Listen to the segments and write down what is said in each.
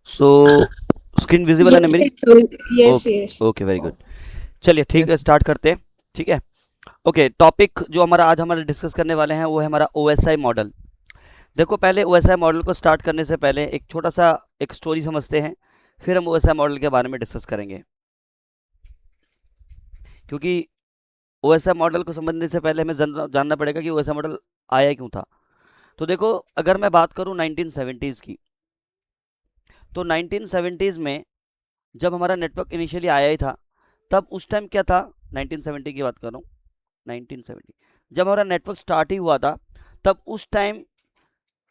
सो screen visible है ना Yes, मेरी? it's all. Yes, okay, yes. Okay, very good. चलिए ठीक है, यस। स्टार्ट करते हैं। ठीक है। ओके, टॉपिक जो हमारा आज हमारे डिस्कस करने वाले हैं वो है हमारा ओएसआई मॉडल। देखो, पहले ओएसआई मॉडल को स्टार्ट करने से पहले एक छोटा सा एक स्टोरी समझते हैं, फिर हम ओएसआई मॉडल के बारे में डिस्कस करेंगे। क्योंकि ओएसआई मॉडल को समझने से पहले हमें जानना पड़ेगा कि ओएसआई मॉडल आया क्यों था। तो देखो, अगर मैं बात करूं 1970s की, तो 1970s में जब हमारा नेटवर्क इनिशियली आया ही था, तब उस टाइम क्या था, 1970 की बात कर रहा हूँ, 1970 जब हमारा नेटवर्क स्टार्ट ही हुआ था, तब उस टाइम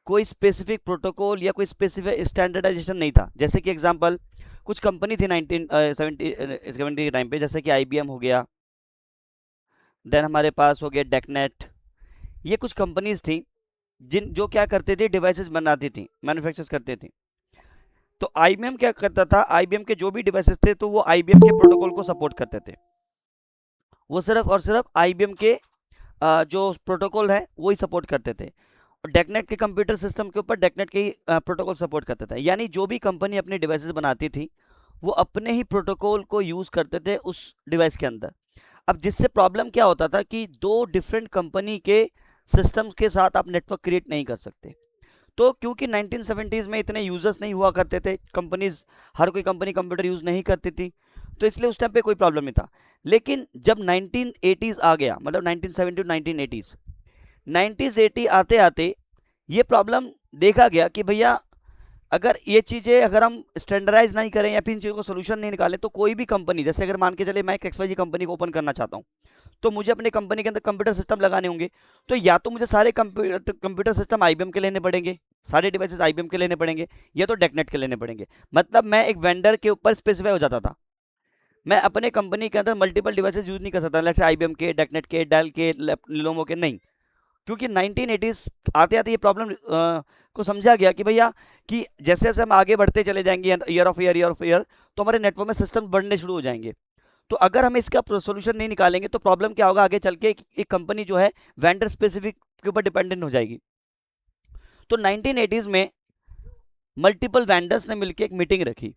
कोई स्पेसिफिक प्रोटोकॉल या कोई स्पेसिफिक स्टैंडर्डाइजेशन नहीं था। जैसे कि एग्जांपल, कुछ कंपनी थी 1970 के टाइम पे, जैसे कि आईबीएम हो गया, देन हमारे पास हो गया डेकनेट। ये कुछ कंपनीज थी जिन जो क्या करते थे, डिवाइसेस बनाती थी, मैन्युफैक्चर करते थे। तो आईबीएम क्या करता था, आईबीएम के जो भी डिवाइसेस थे तो वो आईबीएम के प्रोटोकॉल को सपोर्ट करते थे। वो सिर्फ और सिर्फ आईबीएम के जो प्रोटोकॉल है वो ही सपोर्ट करते थे। और डेकनेट के कंप्यूटर सिस्टम के ऊपर डेकनेट के ही प्रोटोकॉल सपोर्ट करता था। यानी जो भी कंपनी अपनी डिवाइसेस बनाती थी, वो अपने ही प्रोटोकॉल को यूज करते थे उस डिवाइस के अंदर। अब जिससे प्रॉब्लम क्या होता था कि दो डिफरेंट कंपनी के सिस्टम्स के साथ आप नेटवर्क क्रिएट नहीं कर सकते। तो क्योंकि 1970s में इतने यूजर्स नहीं हुआ करते थे, कंपनीज, हर कोई कंपनी कंप्यूटर यूज नहीं करती थी, तो इसलिए उस टाइम पे कोई प्रॉब्लम नहीं था। लेकिन जब 1980s आ गया, मतलब 1970 टू 1980s, 1980 आते आते ये प्रॉब्लम देखा गया कि भैया, अगर ये चीज़ें अगर हम स्टैंडर्डाइज नहीं करें या फिर इन चीज़ों को सोल्यूशन नहीं निकालें, तो कोई भी कंपनी, जैसे अगर मान के चले मैं एक एक्सवाईजी कंपनी को ओपन करना चाहता हूँ, तो मुझे अपनी कंपनी के अंदर कंप्यूटर सिस्टम लगाने होंगे। तो या तो मुझे सारे कंप्यूटर सिस्टम आईबीएम के लेने पड़ेंगे, सारे डिवाइसेस आईबीएम के लेने पड़ेंगे, या तो डेकनेट के लेने पड़ेंगे। मतलब मैं एक वेंडर के ऊपर स्पेसिफाई हो जाता था। मैं अपने कंपनी के अंदर मल्टीपल डिवाइसेस यूज नहीं कर सकता, जैसे आईबीएम के, डेकनेट के, डेल के, लिनोवो के, नहीं। क्योंकि 1980s आते आते ये प्रॉब्लम को समझा गया कि भैया, कि जैसे जैसे हम आगे बढ़ते चले जाएंगे, ईयर ऑफ ईयर, तो हमारे नेटवर्क में सिस्टम बढ़ने शुरू हो जाएंगे। तो अगर हम इसका सोल्यूशन नहीं निकालेंगे तो प्रॉब्लम क्या होगा, आगे चल के एक कंपनी जो है वेंडर स्पेसिफिक के ऊपर डिपेंडेंट हो जाएगी। तो 1980s में मल्टीपल वेंडर्स ने मिलकर एक मीटिंग रखी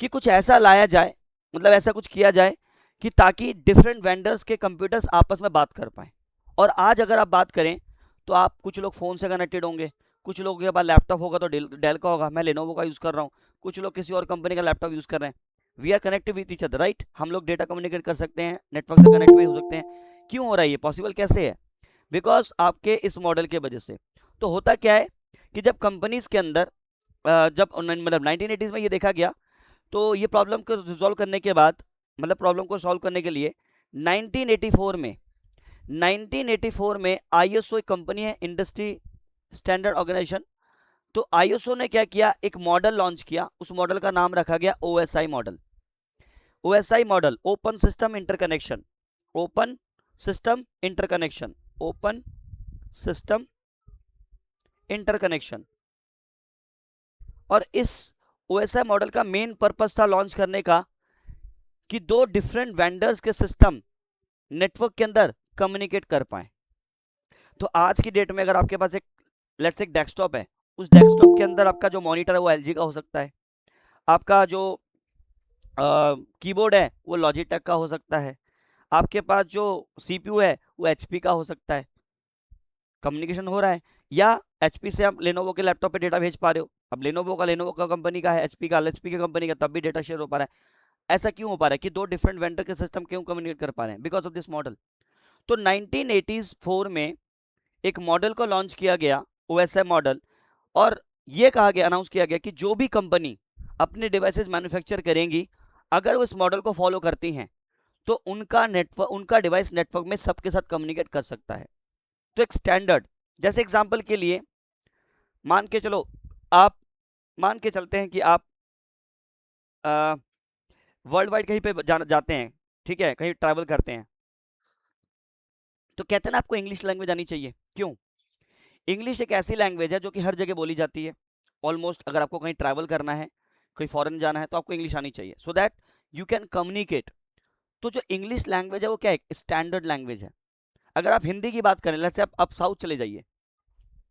कि कुछ ऐसा लाया जाए, मतलब ऐसा कुछ किया जाए कि ताकि डिफरेंट वेंडर्स के कंप्यूटर्स आपस में बात कर पाए। और आज अगर आप बात करें, तो आप, कुछ लोग फ़ोन से कनेक्टेड होंगे, कुछ लोगों के पास लैपटॉप होगा तो डेल का होगा, मैं लेनोवो का यूज़ कर रहा हूँ, कुछ लोग किसी और कंपनी का लैपटॉप यूज़ कर रहे हैं। We are connected with each other, right? हम लोग डेटा कम्युनिकेट कर सकते हैं, नेटवर्क से कनेक्ट भी हो सकते हैं। क्यों हो रहा है ये, पॉसिबल कैसे है? बिकॉज आपके इस मॉडल के वजह से। तो होता क्या है कि जब कंपनीज के अंदर जब मतलब 1980s में ये देखा गया, तो ये प्रॉब्लम को रिजॉल्व करने के बाद, मतलब प्रॉब्लम को सॉल्व करने के लिए 1984 में 1984 में आईएसओ एक कंपनी है, इंडस्ट्री स्टैंडर्ड ऑर्गेनाइजेशन। तो आईएसओ ने क्या किया, एक मॉडल लॉन्च किया, उस मॉडल का नाम रखा गया OSI model. OSI model, open system interconnection, open system interconnection, open system interconnection. और इस ओएसआई मॉडल का मेन पर्पस था लॉन्च करने का, कि दो डिफरेंट वेंडर्स के सिस्टम नेटवर्क के अंदर कम्युनिकेट कर पाए। तो आज की डेट में अगर आपके पास एक, लेट्स से, एक डेस्कटॉप है, उस डेस्कटॉप के अंदर आपका जो मॉनिटर है वो एलजी का हो सकता है, आपका जो कीबोर्ड है वो लॉजिटेक का हो सकता है, आपके पास जो सीपीयू है वो एचपी का हो सकता है। कम्युनिकेशन हो रहा है, या एचपी से आप लेनोवो के लैपटॉप पे डेटा भेज पा रहे हो। अब लेनोवो का कंपनी का है, एचपी का कंपनी का, तब भी डेटा शेयर हो पा रहा है। ऐसा क्यों हो पा रहा है कि दो डिफरेंट वेंडर के सिस्टम क्यों कम्युनिकेट कर पा रहे हैं? Because of this model. तो 1984 में एक मॉडल को लॉन्च किया गया, ओएसआई मॉडल। और ये कहा गया, अनाउंस किया गया कि जो भी कंपनी अपने डिवाइसेस मैन्युफैक्चर करेंगी, अगर वो इस मॉडल को फॉलो करती हैं, तो उनका नेटवर्क, उनका डिवाइस नेटवर्क में सबके साथ कम्युनिकेट कर सकता है। तो एक स्टैंडर्ड, जैसे एग्जांपल के लिए मान के चलो, आप मान के चलते हैं कि आप वर्ल्ड वाइड कहीं पे जाते हैं, ठीक है, कहीं ट्रैवल करते हैं, तो कहते हैं ना आपको इंग्लिश लैंग्वेज आनी चाहिए। क्यों? इंग्लिश एक ऐसी लैंग्वेज है जो कि हर जगह बोली जाती है ऑलमोस्ट। अगर आपको कहीं ट्रैवल करना है, कोई फॉरेन जाना है, तो आपको इंग्लिश आनी चाहिए, सो दैट यू कैन कम्युनिकेट। तो जो इंग्लिश लैंग्वेज है वो क्या है, स्टैंडर्ड लैंग्वेज है। अगर आप हिंदी की बात करें, लेट्स से आप साउथ चले जाइए,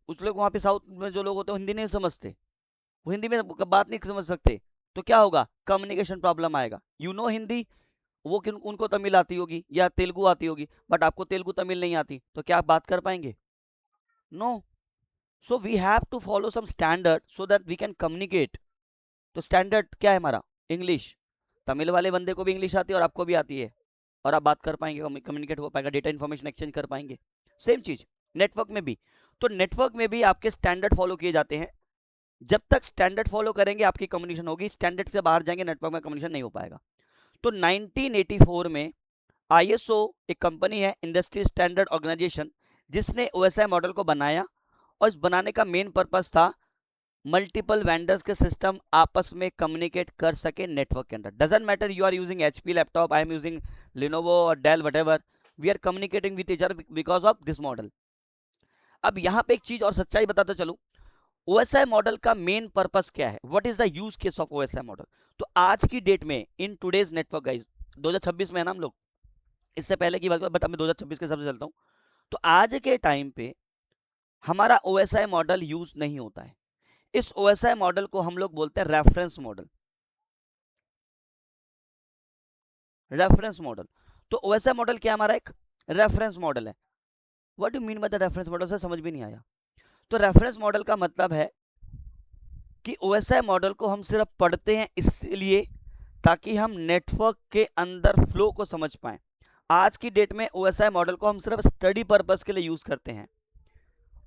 उस लोग वहाँ पे साउथ में जो लोग होते हैं हिंदी नहीं समझते, वो हिंदी में बात नहीं समझ सकते, तो क्या होगा, कम्युनिकेशन प्रॉब्लम आएगा। यू नो हिंदी, वो उनको तमिल आती होगी या तेलुगु आती होगी, बट आपको तेलुगु तमिल नहीं आती, तो क्या आप बात कर पाएंगे? No. So we have to follow some standard so that we can communicate. तो स्टैंडर्ड क्या है हमारा? इंग्लिश। तमिल वाले बंदे को भी इंग्लिश आती है और आपको भी आती है, और आप बात कर पाएंगे, कम्युनिकेट हो पाएगा, डेटा इन्फॉर्मेशन एक्सचेंज कर पाएंगे। सेम चीज नेटवर्क में भी। तो नेटवर्क में भी आपके स्टैंडर्ड फॉलो किए जाते हैं। जब तक स्टैंडर्ड फॉलो करेंगे आपकी कम्युनिकेशन होगी, स्टैंडर्ड से बाहर जाएंगे नेटवर्क में कम्युनिकेशन नहीं हो पाएगा। तो 1984 में आईएसओ एक कंपनी है, इंडस्ट्री स्टैंडर्ड ऑर्गेनाइजेशन, जिसने ओएसआई मॉडल को बनाया, और इस बनाने का मेन पर्पस था मल्टीपल वेंडर्स के सिस्टम आपस में कम्युनिकेट कर सके नेटवर्क के अंदर। Doesn't matter you are using HP laptop, I am using Lenovo और Dell whatever, we are communicating with each other because of this model. अब यहाँ पे एक चीज और सच्चाई बताता चलूं, ओएसआई मॉडल का मेन पर्पस क्या है, what is the use case of OSI model. तो आज की डेट में इन टुडेज नेटवर्क गाइस, 2026 में है ना हम लोग, इससे पहले की बात बट अब मैं 2026 के हिसाब से चलता हूँ। तो आज के टाइम पे हमारा ओएसआई मॉडल यूज नहीं होता है। इस ओएसआई मॉडल को हम लोग बोलते हैं रेफरेंस मॉडल। रेफरेंस मॉडल, तो ओएसआई मॉडल क्या हमारा एक रेफरेंस मॉडल है। What do mean by the reference model, से समझ भी नहीं आया। तो रेफरेंस मॉडल का मतलब है कि ओएसआई मॉडल को हम सिर्फ पढ़ते हैं इसलिए ताकि हम नेटवर्क के अंदर फ्लो को समझ पाएं। आज की डेट में ओएसआई मॉडल को हम सिर्फ स्टडी पर्पस के लिए यूज करते हैं।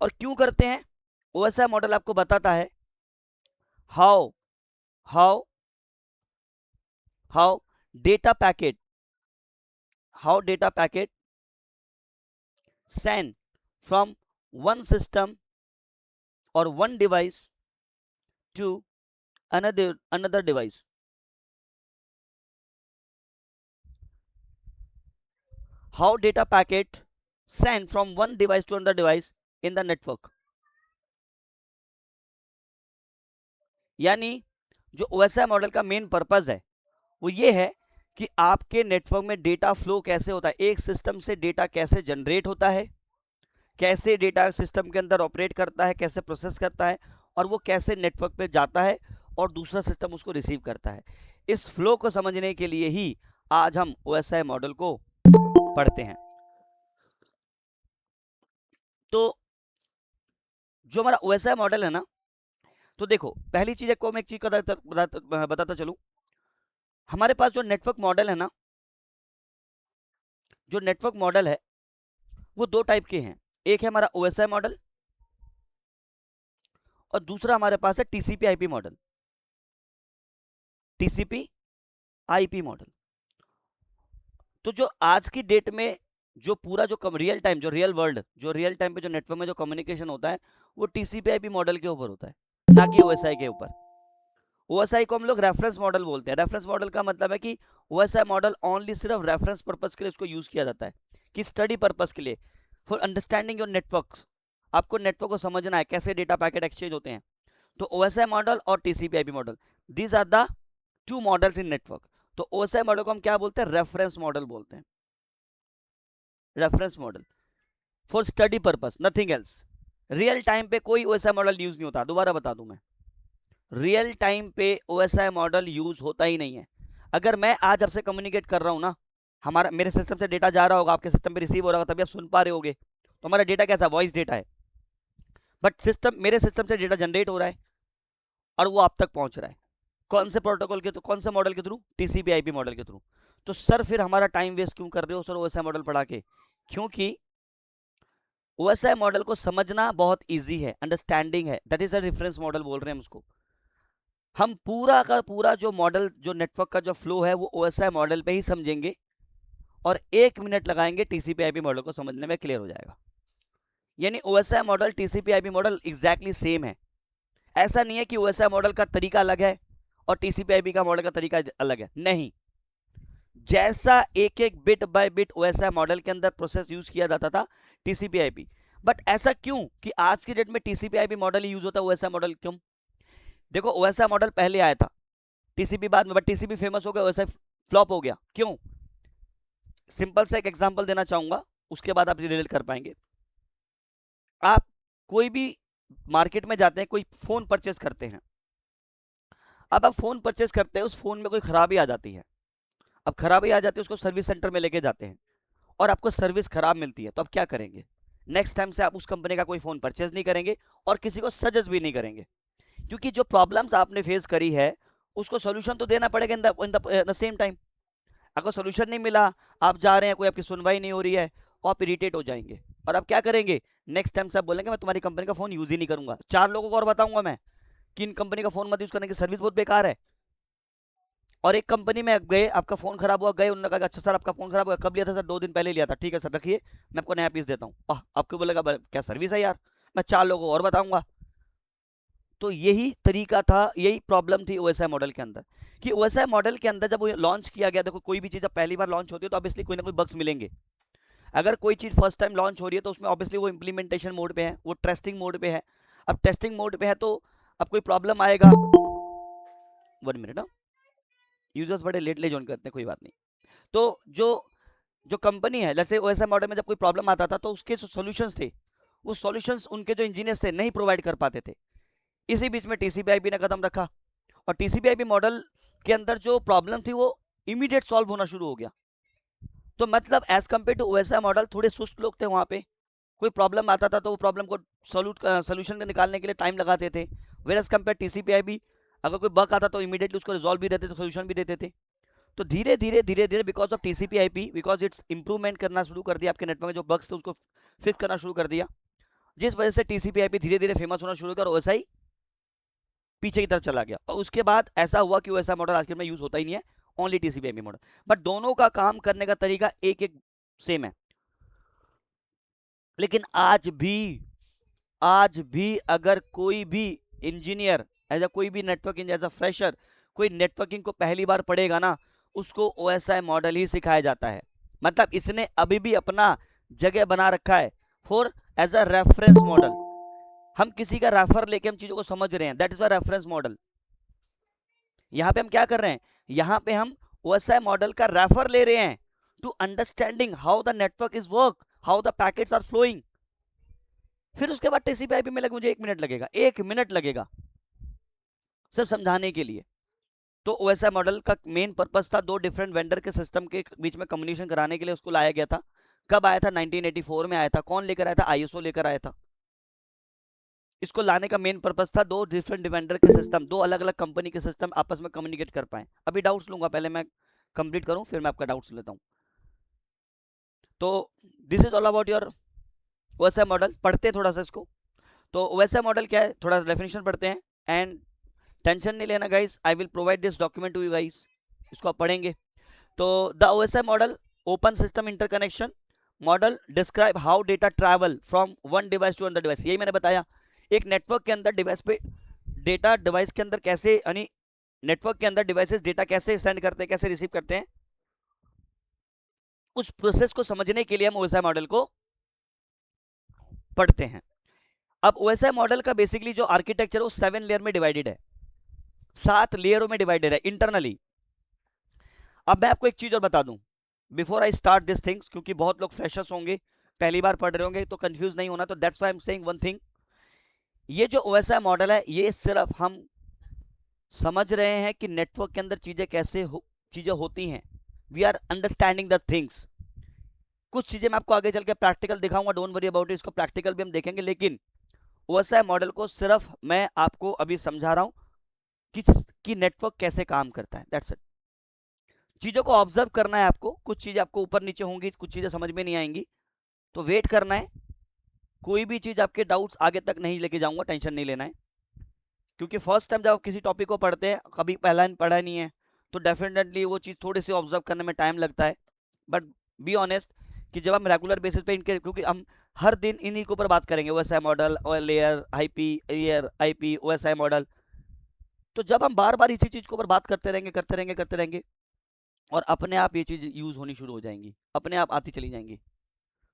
और क्यों करते हैं? ओएसआई मॉडल आपको बताता है how how how data packet send from one system or one device to another device. How data packet send from one device to another device in the network. यानी जो ओएसआई मॉडल का main purpose है वो ये है कि आपके network में डेटा फ्लो कैसे होता है, एक सिस्टम से डेटा कैसे जनरेट होता है, कैसे डेटा सिस्टम के अंदर ऑपरेट करता है, कैसे प्रोसेस करता है, और वो कैसे नेटवर्क पे जाता है और दूसरा सिस्टम उसको रिसीव करता है। इस फ्लो को समझने के लिए ही आज हम ओएसआई मॉडल को पढ़ते हैं। तो जो हमारा ओएसआई मॉडल है ना, तो देखो पहली चीज को मैं एक चीज बताता चलूं। हमारे पास जो नेटवर्क मॉडल है ना, जो नेटवर्क मॉडल है वो दो टाइप के हैं। एक है हमारा ओएसआई मॉडल और दूसरा हमारे पास है TCP IP model. TCP IP model. तो जो आज की डेट में जो पूरा जो रियल टाइम, जो रियल वर्ल्ड, जो रियल टाइम पे जो नेटवर्क में जो कम्युनिकेशन होता है वो टीसीपी आईपी मॉडल के ऊपर होता है, ना कि ओएसआई के ऊपर। ओएसआई को हम लोग रेफरेंस मॉडल बोलते हैं। रेफरेंस मॉडल का मतलब है कि ओएसआई मॉडल ओनली सिर्फ रेफरेंस पर्पस के लिए इसको यूज किया जाता है, कि स्टडी पर्पस के लिए, फॉर अंडरस्टैंडिंग योर नेटवर्क। आपको नेटवर्क को समझना है कैसे डेटा पैकेट एक्सचेंज होते हैं। तो ओएसआई मॉडल और TCP IP model, these are the two models in network. तो ओएसआई मॉडल को हम क्या बोलते हैं? रेफरेंस मॉडल बोलते हैं। Reference model for study purpose, nothing else. Real time पे कोई ओएसआई मॉडल यूज नहीं होता। दोबारा बता दूं मैं, रियल टाइम पे ओएसआई मॉडल यूज होता ही नहीं है। अगर मैं आज आपसे कम्युनिकेट कर रहा हूं ना, हमारा मेरे सिस्टम से डेटा जा रहा होगा, आपके सिस्टम पे रिसीव हो रहा होगा, तभी आप सुन पा रहे होगे। तो हमारा डेटा कैसा? वॉइस डेटा है। बट मेरे सिस्टम से डेटा जनरेट हो रहा है और वो आप तक पहुंच रहा है। कौन से प्रोटोकॉल के, तो कौन से मॉडल के थ्रू? टीसीपी आईपी मॉडल के थ्रू। तो सर फिर हमारा टाइम वेस्ट क्यों कर रहे हो सर ओएसआई मॉडल पढ़ा के? क्योंकि ओएसआई मॉडल को समझना बहुत इजी है, अंडरस्टैंडिंग है, that is a reference model बोल रहे हैं हम उसको। हम पूरा का पूरा जो मॉडल, जो नेटवर्क का जो फ्लो है वो ओएसआई मॉडल पे ही समझेंगे, और 1 मिनट लगाएंगे टीसीपी आईपी मॉडल को समझने में, क्लियर हो जाएगा। यानी OSI model TCP IP model exactly same है। ऐसा नहीं है कि ओएसआई मॉडल का तरीका अलग है और टीसीपी आईपी का मॉडल का तरीका अलग है, नहीं। जैसा एक एक bit by bit OSI model के अंदर प्रोसेस यूज किया जाता था टीसीपी आईपी, बट ऐसा क्यों कि आज की डेट में टीसीपी आईपी मॉडल यूज होता है, ओएसआई मॉडल क्यों? देखो ओएसआई मॉडल पहले आया था, टीसीपी बाद में, बट टीसीपी फेमस हो गया, ओएसआई फ्लॉप हो गया, क्यों? सिंपल से एक एग्जांपल देना चाहूंगा, उसके बाद आप रिलेट कर पाएंगे। आप कोई भी मार्केट में जाते हैं, कोई फोन परचेस करते हैं, अब आप फ़ोन परचेस करते हैं, उस फ़ोन में कोई खराबी आ जाती है। अब खराबी आ जाती है, उसको सर्विस सेंटर में लेके जाते हैं और आपको सर्विस खराब मिलती है, तो आप क्या करेंगे? नेक्स्ट टाइम से आप उस कंपनी का कोई फ़ोन परचेस नहीं करेंगे और किसी को सजेस्ट भी नहीं करेंगे, क्योंकि जो प्रॉब्लम्स आपने फेस करी है उसको सोल्यूशन तो देना पड़ेगा इन द सेम टाइम। अगर सोल्यूशन नहीं मिला, आप जा रहे हैं, कोई आपकी सुनवाई नहीं हो रही है, और आप इरिटेट हो जाएंगे और आप क्या करेंगे? नेक्स्ट टाइम से आप बोलेंगे मैं तुम्हारी कंपनी का फ़ोन यूज़ ही नहीं करूंगा, 4 लोगों को और बताऊंगा मैं कि इन कंपनी का फ़ोन मत यूज़ करने की सर्विस बहुत बेकार है। और एक कंपनी में गए, आपका फ़ोन खराब हुआ, गए, उन्होंने कहा अच्छा सर आपका फ़ोन खराब हुआ, कब लिया था सर? 2 दिन पहले लिया था। ठीक है सर रखिए, मैं आपको नया पीस देता हूँ। आपको बोलेगा क्या सर्विस है यार, मैं 4 लोगों को और बताऊंगा। तो यही तरीका था, यही प्रॉब्लम थी ओएसआई मॉडल के अंदर, कि ओएसआई मॉडल के अंदर जब लॉन्च किया गया, देखो कोई भी चीज़ जब पहली बार लॉन्च होती है तो ऑब्वियसली कोई ना कोई बग्स मिलेंगे। अगर कोई चीज़ फर्स्ट टाइम लॉन्च हो रही है तो उसमें ऑब्वियसली वो इम्प्लीमेंटेशन मोड पे है, वो टेस्टिंग मोड पे है। अब टेस्टिंग मोड पे है तो अब कोई प्रॉब्लम आएगा। 1 मिनट ना, यूजर्स बड़े लेट ले ज्वाइन करते हैं, कोई बात नहीं। तो जो जो कंपनी है, जैसे ओएसआई मॉडल में जब कोई प्रॉब्लम आता था तो उसके जो सॉल्यूशंस थे, वो सॉल्यूशंस उनके जो इंजीनियर्स थे नहीं प्रोवाइड कर पाते थे। इसी बीच में टीसीपी/आईपी ने कदम रखा और टीसीपी/आईपी मॉडल के अंदर जो प्रॉब्लम थी वो इमीडिएट सॉल्व होना शुरू हो गया। तो मतलब as compare to OSI model थोड़े सुस्त लोग थे वहाँ पे, कोई प्रॉब्लम आता था तो वो प्रॉब्लम को सोल्यूशन निकालने के लिए टाइम लगाते थे। वेर एज कम्पेयर टीसीपी/आईपी, अगर कोई बग आता तो इमीडिएटली उसको रिजॉल्व भी देते थे, सोल्यूशन भी देते थे। तो धीरे धीरे धीरे धीरे because of टीसीपी/आईपी, because it's improvement करना शुरू कर दिया, आपके नेटवर्क में जो बग्स थे उसको फिक्स करना शुरू कर दिया, जिस वजह से टीसीपी/आईपी धीरे धीरे फेमस होना शुरू हो गया और ओएसआई पीछे की तरफ चला गया। और उसके बाद ऐसा हुआ कि ओएसआई मॉडल आज के में यूज होता ही नहीं है, ओनली टीसीपी/आईपी मॉडल। बट दोनों का काम करने का तरीका एक एक सेम है। लेकिन आज भी अगर कोई भी इंजीनियर एज अ कोई भी network engineer as a fresher कोई नेटवर्किंग को पहली बार पढ़ेगा ना, उसको ओएसआई मॉडल ही सिखाया जाता है। मतलब इसने अभी भी अपना जगह बना रखा है for as a reference model. हम किसी का रेफर लेके हम चीजों को समझ रहे हैं, that is a reference model. यहाँ पे हम क्या कर रहे हैं? यहाँ पे हम ओएसआई मॉडल का रेफर ले रहे हैं to understanding how the network is work, how the packets are flowing. फिर उसके बाद टीसीपी/आईपी में मुझे 1 मिनट लगेगा, 1 मिनट लगेगा सिर्फ समझाने के लिए। तो ओएसआई मॉडल का मेन पर्पस था दो डिफरेंट वेंडर के सिस्टम के बीच में कम्युनिकेशन कराने के लिए उसको लाया गया था। कब आया था? 1984 में आया था। कौन लेकर आया था? आईएसओ लेकर आया था। इसको लाने का मेन पर्पस था दो डिफरेंट वेंडर के सिस्टम, दो अलग अलग कंपनी के सिस्टम आपस में कम्युनिकेट कर पाए। अभी डाउट्स लूंगा, पहले मैं कंप्लीट करूं फिर मैं आपका डाउट्स लेता हूं। तो this is all about your OSI model. पढ़ते हैं थोड़ा सा इसको। तो ओएसआई मॉडल क्या है, थोड़ा डेफिनेशन पढ़ते हैं। एंड टेंशन नहीं लेना guys, I will provide this document to you guys, इसको आप पढ़ेंगे। तो the OSI model, open system interconnection model, describe how data travel from one device to another device. यही मैंने बताया, एक नेटवर्क के अंदर डिवाइस पे डेटा डिवाइस के अंदर कैसे, यानी नेटवर्क के अंदर डिवाइसेस डेटा कैसे सेंड करते हैं, कैसे रिसीव करते हैं, उस प्रोसेस को समझने के लिए हम ओएसआई मॉडल को पढ़ते हैं। अब ओएसआई मॉडल का बेसिकली जो आर्किटेक्चर है वो 7 लेयर में डिवाइडेड है, 7 लेयरों में डिवाइडेड है इंटरनली। अब मैं आपको एक चीज और बता दूं before I start this things, क्योंकि बहुत लोग फ्रेशर्स होंगे, पहली बार पढ़ रहे होंगे, तो कंफ्यूज नहीं होना। तो that's why I am saying one thing, ये जो ओएसआई मॉडल है ये सिर्फ हम समझ रहे हैं कि नेटवर्क के अंदर चीजें कैसे चीजें होती हैं, we are understanding the things. कुछ चीजें मैं आपको आगे चल के प्रैक्टिकल दिखाऊंगा, डोंट वरी अबाउट इट, इसको प्रैक्टिकल भी हम देखेंगे। लेकिन ओएसआई मॉडल को सिर्फ मैं आपको अभी समझा रहा हूं कि नेटवर्क कैसे काम करता है, दैट्स इट। चीजों को ऑब्जर्व करना है आपको, कुछ चीजें आपको ऊपर नीचे होंगी, कुछ चीजें समझ में नहीं आएंगी, तो वेट करना है। कोई भी चीज आपके डाउट्स आगे तक नहीं लेके जाऊंगा, टेंशन नहीं लेना है। क्योंकि फर्स्ट टाइम जब आप किसी टॉपिक को पढ़ते हैं, कभी पहला पढ़ा नहीं है, तो डेफिनेटली वो चीज़ थोड़ी सी ऑब्जर्व करने में टाइम लगता है। बट बी ऑनेस्ट कि जब हम रेगुलर बेसिस पे इनके, क्योंकि हम हर दिन इन्हीं के ऊपर बात करेंगे, ओएसआई मॉडल और layer IP, layer IP, OSI model, तो जब हम बार बार इसी चीज़ के ऊपर बात करते रहेंगे और अपने आप ये चीज़ यूज़ होनी शुरू हो जाएंगी, अपने आप आती चली जाएंगी।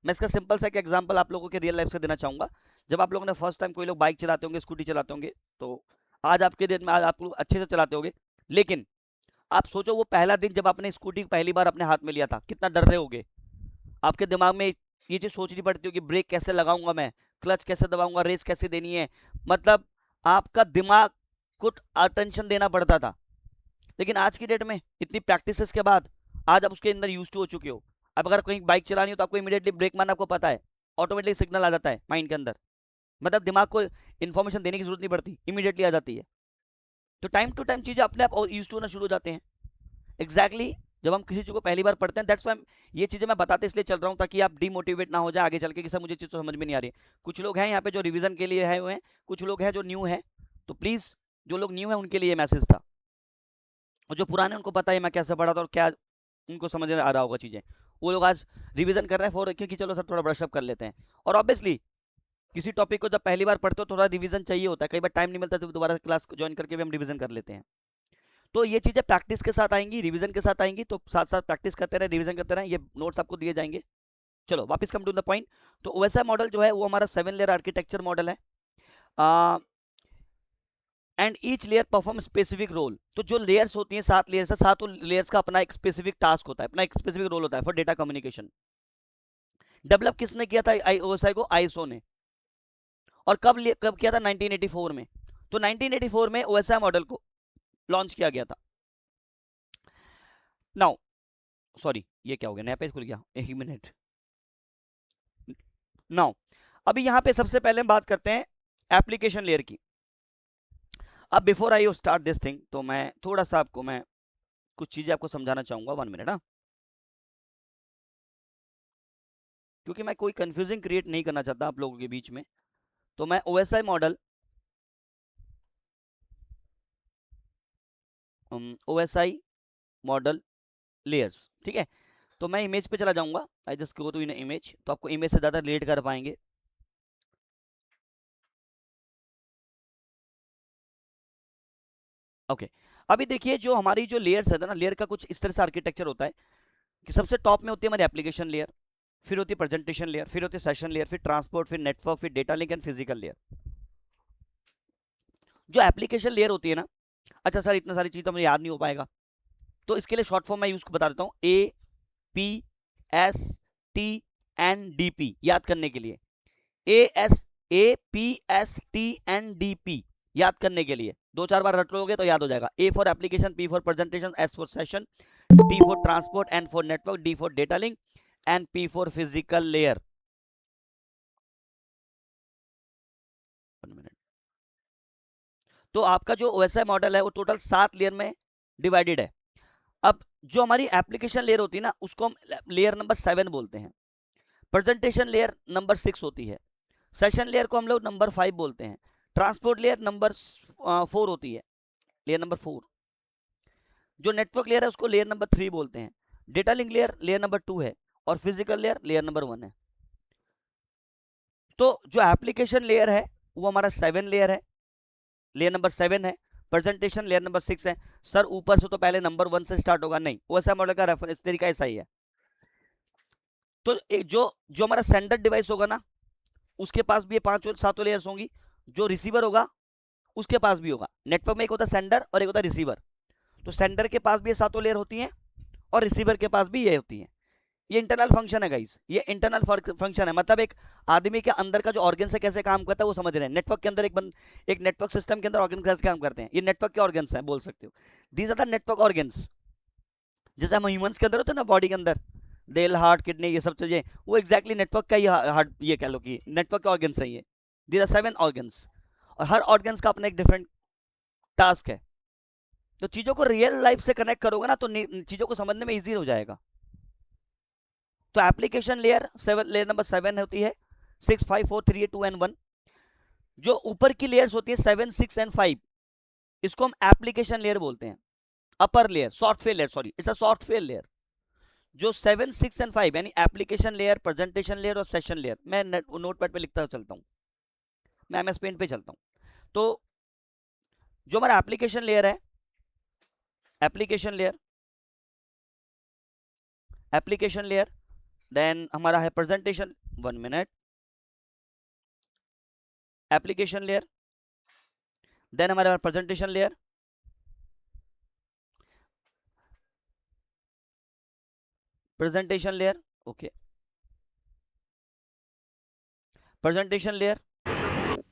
मैं इसका सिंपल सा एक एग्जांपल आप लोगों के रियल लाइफ से देना चाहूँगा। जब आप लोगों ने फर्स्ट टाइम, कोई लोग बाइक चलाते होंगे, स्कूटी चलाते होंगे, तो आज आपके दिन में आज आप लोग अच्छे से चलाते होंगे, लेकिन आप सोचो वो पहला दिन जब आपने स्कूटी पहली बार अपने हाथ में लिया था, कितना डर रहे होगे। आपके दिमाग में ये चीज़ सोचनी पड़ती होगी, ब्रेक कैसे लगाऊंगा मैं, क्लच कैसे दबाऊंगा, रेस कैसे देनी है। मतलब आपका दिमाग को अटेंशन देना पड़ता था। लेकिन आज की डेट में इतनी प्रैक्टिसेस के बाद आज आप उसके अंदर यूज टू हो चुके हो। अब अगर कहीं बाइक चलानी हो तो आपको इमीडिएटली ब्रेक मारना आपको पता है, ऑटोमेटिक सिग्नल आ जाता है माइंड के अंदर, मतलब दिमाग को इन्फॉर्मेशन देने की जरूरत नहीं पड़ती, इमीडिएटली आ जाती है। तो टाइम टू टाइम चीजें अपने आप यूज टू होना शुरू हो जाते हैं। एग्जैक्टली जब हम किसी चीज को पहली बार पढ़ते हैं, दैट्स व्हाई ये चीजें मैं बताते इसलिए चल रहा हूँ ताकि आप डिमोटिवेट ना हो जाए आगे चल के कि सर मुझे चीज तो समझ में नहीं आ रही है। कुछ लोग हैं यहाँ पे जो रिवीजन के लिए है हुए हैं, कुछ लोग हैं जो न्यू है, तो प्लीज जो लोग न्यू है उनके लिए मैसेज था, और जो पुराने उनको पता है मैं कैसे पढ़ा था और क्या उनको समझ में आ रहा होगा चीजें, वो लोग आज रिवीजन कर रहे हैं फॉर क्योंकि चलो सर थोड़ा ब्रशअप कर लेते हैं। और ऑब्वियसली किसी टॉपिक को जब पहली बार पढ़ते हो थोड़ा रिवीजन चाहिए होता है, कई बार टाइम नहीं मिलता तो दोबारा क्लास ज्वाइन करके भी हम रिवीजन कर लेते हैं। तो ये चीजें प्रैक्टिस के साथ आएंगी, रिवीजन के साथ आएंगी, तो साथ साथ प्रैक्टिस करते रहे, रिवीजन करते रहे, ये नोट्स आपको दिए जाएंगे। चलो वापस कम टू द पॉइंट। तो ओएसआई मॉडल जो है वो हमारा 7 लेयर आर्किटेक्चर मॉडल है, and each layer perform specific role. तो जो लेयर्स होती हैं 7 लेयर्स है, 7 लेयर्स का अपना एक स्पेसिफिक टास्क होता है, अपना एक स्पेसिफिक रोल होता है फॉर डेटा कम्युनिकेशन। डेवलप किसने किया था ओएसआई को? आईएसओ ने। और कब किया था? 1984 में। तो 1984 में ओएसआई मॉडल को लॉन्च किया गया था। नाउ सॉरी ये क्या हो गया, नया पेज खुल गया, एक मिनट। नाउ अभी यहाँ पे सबसे पहले हम बात करते हैं एप्लीकेशन लेयर की। अब before I start this thing, तो मैं थोड़ा सा आपको मैं कुछ चीजें आपको समझाना चाहूंगा, 1 मिनट। हाँ, क्योंकि मैं कोई कंफ्यूजिंग क्रिएट नहीं करना चाहता आप लोगों के बीच में। तो मैं OSI model, OSI model layers, ठीक है। तो मैं इमेज पे चला जाऊंगा, I just go to in image, तो आपको इमेज से ज्यादा रिलेट कर पाएंगे। ओके अभी देखिए जो हमारी जो लेयर्स है ना, लेयर का कुछ इस तरह से आर्किटेक्चर होता है कि सबसे टॉप में होती है हमारी एप्लीकेशन लेयर, फिर होती है प्रेजेंटेशन लेयर, फिर होती है सेशन लेयर, फिर ट्रांसपोर्ट, फिर नेटवर्क, फिर data link and physical layer. जो एप्लीकेशन लेयर होती है ना, अच्छा सर इतना सारी चीज तो मुझे याद नहीं हो पाएगा, तो इसके लिए शॉर्ट फॉर्म मैं यूज बता देता हूँ, A P S T N D P, याद करने के लिए। APSTNDP याद करने के लिए 2-4 बार रट लोगे तो याद हो जाएगा। A for application, P for presentation, S for session, T for transport, N for network, D for data link and P for physical layer. तो आपका जो ओएसआई मॉडल है वो टोटल 7 लेयर में डिवाइडेड है। अब जो हमारी एप्लीकेशन लेयर होती है ना, उसको हम लेयर नंबर 7 बोलते हैं। प्रेजेंटेशन लेयर नंबर 6 होती है। सेशन लेयर को हम लोग नंबर 5 बोलते हैं। ट्रांसपोर्ट लेयर नंबर 4 होती है, लेयर नंबर 4। जो नेटवर्क लेयर है उसको लेयर नंबर 3 बोलते हैं। Data link layer layer number 2 है, और फिजिकल लेयर लेयर नंबर 1 है। तो जो एप्लीकेशन लेयर है वो हमारा 7 लेयर है, लेयर नंबर 7 है। प्रेजेंटेशन लेयर नंबर 6 है। सर ऊपर से तो पहले नंबर 1 से स्टार्ट होगा, नहीं, वैसा मॉडल का रेफरेंस तरीका ऐसा ही है। तो जो जो हमारा सेंडर डिवाइस होगा ना, उसके पास भी ये 5-7 लेयर्स होंगी। जो रिसीवर होगा उसके पास भी होगा। नेटवर्क में एक होता है सेंडर और एक होता है रिसीवर। तो सेंडर के पास भी ये 7 लेयर होती हैं, और रिसीवर के पास भी ये होती हैं। ये इंटरनल फंक्शन है गाइस, ये इंटरनल फंक्शन है, मतलब एक आदमी के अंदर का जो ऑर्गन से कैसे काम करता है वो समझ रहे हैं। नेटवर्क के अंदर एक नेटवर्क सिस्टम के अंदर ऑर्गन कैसे काम करते हैं, ये नेटवर्क के ऑर्गन्स हैं बोल सकते हो। These are the network organs. जैसे हम ह्यूमंस के अंदर होते हैं ना, बॉडी के अंदर दिल, हार्ट, किडनी, ये सब चीजें, वो एक्जैक्टली नेटवर्क का ही हार्ट, ये कह लो कि नेटवर्क के ऑर्गन्स हैं ये। दीज आर 7 ऑर्गन्स, और हर ऑर्गन्स का अपना एक डिफरेंट टास्क है। तो चीजों को रियल लाइफ से कनेक्ट करोगे ना तो चीजों को समझने में इजी हो जाएगा। तो एप्लीकेशन लेयर 7, लेयर नंबर 7 होती है, 6, 5, 4, 3, 2 एंड 1। जो ऊपर की लेयर्स होती है 7, 6 एंड 5, इसको हम एप्लीकेशन लेयर बोलते हैं। Upper layer, software layer, sorry it's a software layer. जो 7, 6 एंड 5 यानी एप्लीकेशन लेयर, प्रेजेंटेशन लेयर और सेशन लेयर, मैं नोटपैड पे लिखता चलता हूँ, मैं एमएस पेंट पे चलता हूँ। तो जो हमारा एप्लीकेशन लेयर है, application layer, application layer, then हमारा है presentation, 1 minute, application layer, then हमारा presentation layer, presentation layer, okay, presentation layer,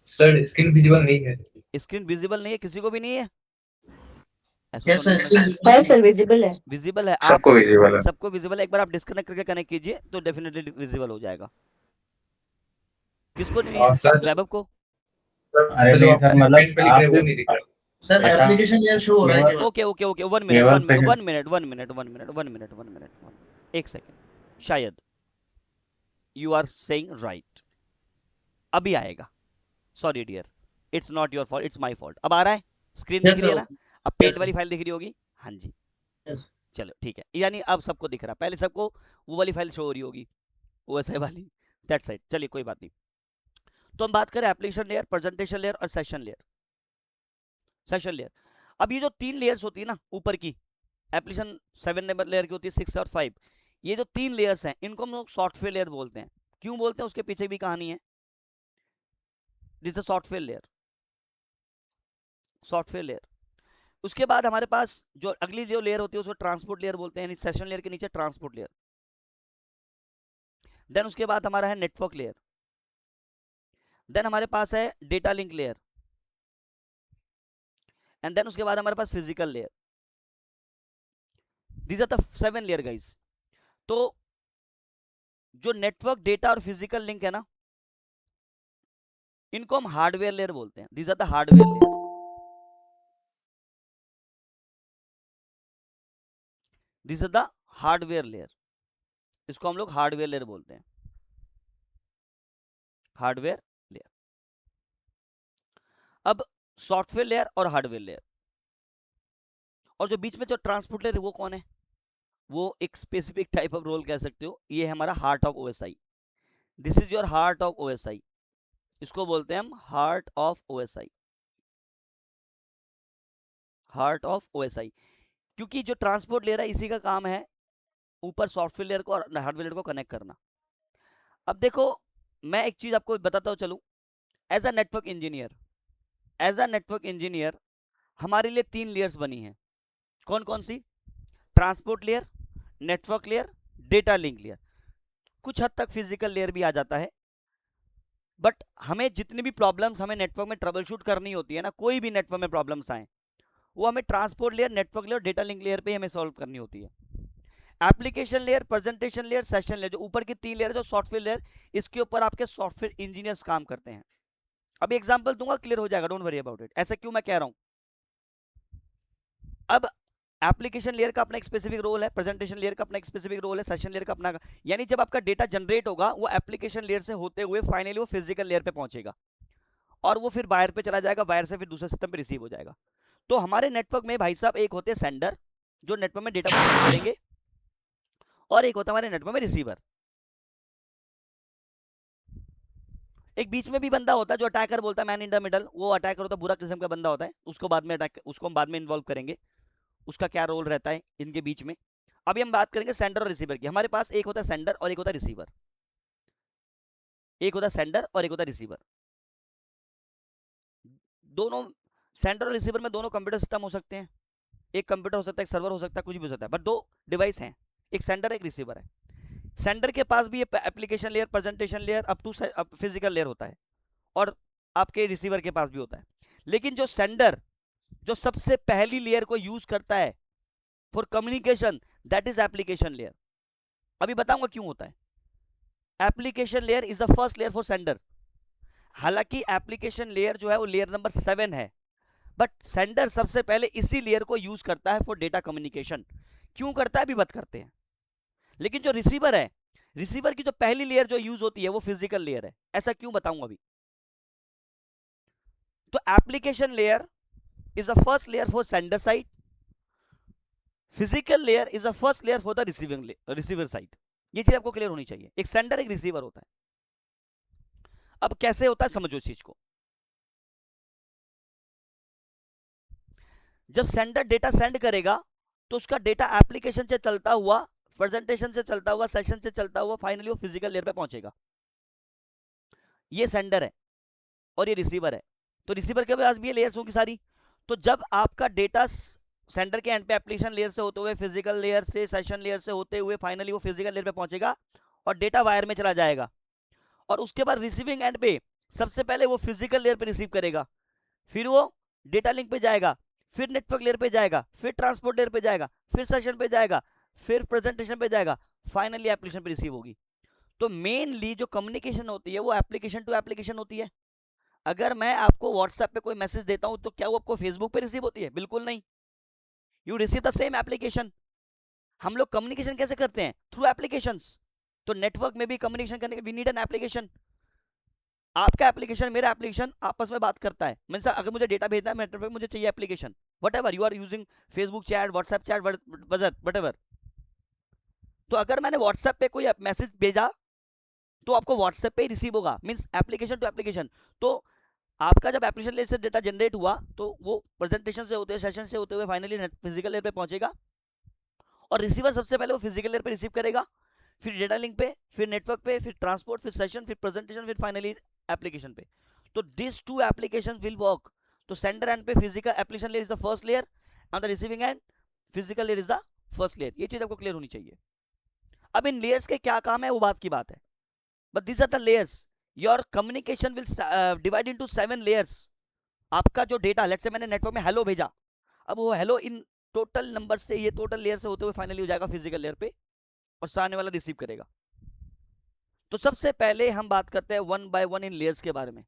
sir screen visible नहीं है। स्क्रीन विजिबल नहीं है किसी को भी नहीं है? ऐसा यस तो नहीं सर, होना। है सर, विजिबल है। विजिबल है आप? सबको विजिबल है। सबको विजिबल है। एक बार आप डिस्कनेक्ट करके कनेक्ट कीजिए तो डेफिनेटली विजिबल हो जाएगा। किसको नहीं है? और सर वैभव को? अरे नहीं सर, मतलब आप वो नहीं दिख रहा। सर अच्छा, एप्लीकेशन लेयर शो हो रहा है केवल। ओके ओके ओके, 1 मिनट केवल 1 minute 1 minute 1 minute 1 minute 1 minute 1 minute 1 second. शायद यू आर सेइंग राइट, अभी आएगा। Sorry dear, it's not your fault, it's my fault. अब आ रहा है? स्क्रीन दिख यस रही है सर। ना? अब पेंट Yes, वाली sir. फाइल दिख रही होगी। हाँ जी, यस चलो ठीक है, यानी अब सबको दिख रहा है। पहले सबको वो वाली फाइल शो हो रही होगी, वो ऐसे वाली, दैट्स राइट। चलिए कोई बात नहीं। तो हम बात करें एप्लीकेशन लेयर, प्रेजेंटेशन लेयर और सेशन लेयर। सेशन लेयर, अब ये जो 3 लेयर्स होती है ना ऊपर की, एप्लीकेशन 7 नंबर लेयर की होती है, 6 और 5, ये जो 3 लेयर्स हैं इनको हम लोग सॉफ्टवेयर लेयर बोलते हैं। क्यों बोलते हैं उसके पीछे भी कहानी है। This is software layer, software layer. उसके बाद हमारे पास जो अगली जो लेयर होती है उसको ट्रांसपोर्ट लेयर बोलते हैं, यानी सेशन लेयर के नीचे ट्रांसपोर्ट लेयर। देन उसके बाद हमारा है नेटवर्क लेयर। देन हमारे पास है data link layer. And then उसके बाद हमारे पास physical layer. These are the 7 layer guys. तो जो नेटवर्क, डेटा और फिजिकल लिंक है ना, इनको हम हार्डवेयर लेयर बोलते हैं। These are the hardware layer. This is the hardware layer, इसको हम लोग हार्डवेयर लेयर बोलते हैं, हार्डवेयर लेयर। अब सॉफ्टवेयर लेयर और हार्डवेयर लेयर, और जो बीच में जो ट्रांसपोर्ट लेयर है वो कौन है? वो एक स्पेसिफिक टाइप ऑफ रोल कह सकते हो, ये है हमारा heart of OSI. This is your heart of OSI, इसको बोलते हैं हम heart of OSI, heart of OSI. क्योंकि जो ट्रांसपोर्ट लेयर है इसी का काम है ऊपर सॉफ्टवेयर लेयर को और हार्डवेयर लेयर को कनेक्ट करना। अब देखो, मैं एक चीज आपको बताता हूँ चलूं। As a network engineer, as a network engineer हमारे लिए 3 लेयर्स बनी हैं। कौन कौन सी? Transport layer, network layer, data link layer. कुछ हद तक फिजिकल लेयर भी आ जाता है, बट हमें जितनी भी प्रॉब्लम्स हमें नेटवर्क में ट्रबल शूट करनी होती है ना, कोई भी नेटवर्क में प्रॉब्लम्स आए, वो हमें transport layer, network layer, data link layer पे हमें सॉल्व करनी होती है। Application layer, presentation layer, session layer, जो ऊपर की 3 लेयर जो सॉफ्टवेयर लेयर, इसके ऊपर आपके सॉफ्टवेयर इंजीनियर्स काम करते हैं। अभी एग्जांपल दूंगा, क्लियर हो जाएगा, डोंट वरी अबाउट इट। ऐसा क्यों मैं कह रहा हूं? अब एप्लीकेशन लेयर का अपना एक स्पेसिफिक रोल है, प्रेजेंटेशन लेयर का अपना एक स्पेसिफिक रोल है, सेशन लेयर का अपना, यानी जब आपका डेटा जनरेट होगा वो एप्लीकेशन लेयर से होते हुए फाइनली वो फिजिकल लेयर पे पहुंचेगा और वो फिर वायर पे चला जाएगा, वायर से फिर दूसरे सिस्टम पे रिसीव हो जाएगा। तो हमारे नेटवर्क में भाई साहब एक होते हैं सेंडर जो नेटवर्क में डेटा को सेंड करेंगे, और एक होता है हमारे नेटवर्क में रिसीवर। एक बीच में भी बंदा होता है जो अटैकर बोलता है, मैन इन द मिडल। वो अटैकर होता है, बुरा किस्म का बंदा होता है, उसको बाद में अटैक, उसको हम बाद में इन्वॉल्व करेंगे, उसका क्या रोल रहता है इनके बीच में। अभी हम बात करेंगे सेंडर और रिसीवर की। हमारे पास एक होता है सेंडर और एक होता है रिसीवर, एक होता है सेंडर और एक होता है रिसीवर। दोनों सेंडर और रिसीवर में दोनों कंप्यूटर सिस्टम हो सकते हैं, एक कंप्यूटर हो सकता है, एक सर्वर हो सकता है, कुछ भी हो सकता है, बट 2 डिवाइस हैं, एक सेंडर एक रिसीवर है। सेंडर के पास भी ये application layer, presentation layer, up to physical layer होता है, और आपके रिसीवर के पास भी होता है। लेकिन जो सेंडर जो सबसे पहली लेयर को यूज करता है for communication, that is application layer. अभी बताऊंगा क्यों होता है। Application layer is the first layer for sender. हालांकि एप्लीकेशन लेयर जो है वो लेयर नंबर 7 है, बट सेंडर सबसे पहले इसी लेयर को यूज करता है फॉर डेटा कम्युनिकेशन। क्यों करता है अभी बात करते हैं। लेकिन जो रिसीवर है, रिसीवर की जो पहली लेयर जो यूज होती है वो फिजिकल लेयर है। ऐसा क्यों बताऊंगा अभी। तो application layer is the first layer for sender side, physical layer is the first layer for the receiver side. ये चीज आपको क्लियर होनी चाहिए। एक सेंडर एक रिसीवर होता है। अब कैसे होता है समझो इस चीज को। जब सेंडर डेटा सेंड करेगा तो उसका डेटा एप्लीकेशन से चलता हुआ, प्रेजेंटेशन से चलता हुआ, सेशन से चलता हुआ, फाइनली वो फिजिकल लेयर पे पहुंचेगा। ये सेंडर है और ये रिसीवर है। तो रिसीवर के पास भी ये लेयर्स होंगी सारी। तो जब आपका डेटा सेंडर के एंड पे एप्लीकेशन लेयर से होते हुए, फिजिकल लेयर से, सेशन लेयर से होते हुए, फाइनली वो फिजिकल लेयर पे पहुंचेगा और डेटा वायर में चला जाएगा, और उसके बाद रिसीविंग एंड पे सबसे पहले वो फिजिकल लेयर पे रिसीव करेगा, फिर वो डेटा लिंक पे जाएगा, फिर नेटवर्क लेयर पे जाएगा, फिर ट्रांसपोर्ट लेयर पे जाएगा, फिर सेशन पे जाएगा, फिर प्रेजेंटेशन पे जाएगा, फाइनली एप्लीकेशन पे रिसीव होगी। तो मेनली जो कम्युनिकेशन होती है वो एप्लीकेशन टू एप्लीकेशन होती है। अगर मैं आपको व्हाट्सएप पे कोई मैसेज देता हूं तो क्या वो आपको फेसबुक पे रिसीव होती है? बिल्कुल नहीं। You receive the same application. हम लोग कम्युनिकेशन कैसे करते हैं? Through applications. तो नेटवर्क में भी कम्युनिकेशन करने के वी नीड एन एप्लीकेशन। आपका एप्लीकेशन मेरा एप्लीकेशन आपस में बात करता है। मींस अगर मुझे डेटा भेजना है नेटवर्क पे, मुझे चाहिए application, whatever you are using, Facebook chat, WhatsApp chat, whatever. तो अगर मैंने व्हाट्सएप पे कोई मैसेज भेजा तो आपको व्हाट्सएप पे ही रिसीव होगा, मींस एप्लीकेशन टू एप्लीकेशन। तो आपका जब एप्लीकेशन लेयर से डेटा जनरेट हुआ तो वो प्रेजेंटेशन से होते हुए, सेशन से होते हुए फाइनली फिजिकल लेयर पे पहुंचेगा, और रिसीवर सबसे पहले वो फिजिकल लेयर पे रिसीव करेगा, फिर डेटा लिंक पे, फिर नेटवर्क पे, फिर ट्रांसपोर्ट, फिर सेशन, फिर प्रेजेंटेशन, फिर फाइनली एप्लीकेशन पे। तो this two application will work. तो सेंडर एंड पे physical application layer is the first layer, on the receiving end physical layer is the first layer. ये चीज आपको क्लियर होनी चाहिए। अब इन लेयर्स के क्या काम है वो बात की बात है, but this are the layers. Your communication will divide into 7 layers. आपका जो डेटा, लेट्स से मैंने नेटवर्क में हेलो भेजा, अब वो हेलो इन टोटल नंबर से, ये टोटल लेयर से होते हुए फाइनली हो जाएगा फिजिकल लेयर पे, और सामने वाला रिसीव करेगा। तो सबसे पहले हम बात करते हैं one by one in layers के बारे में।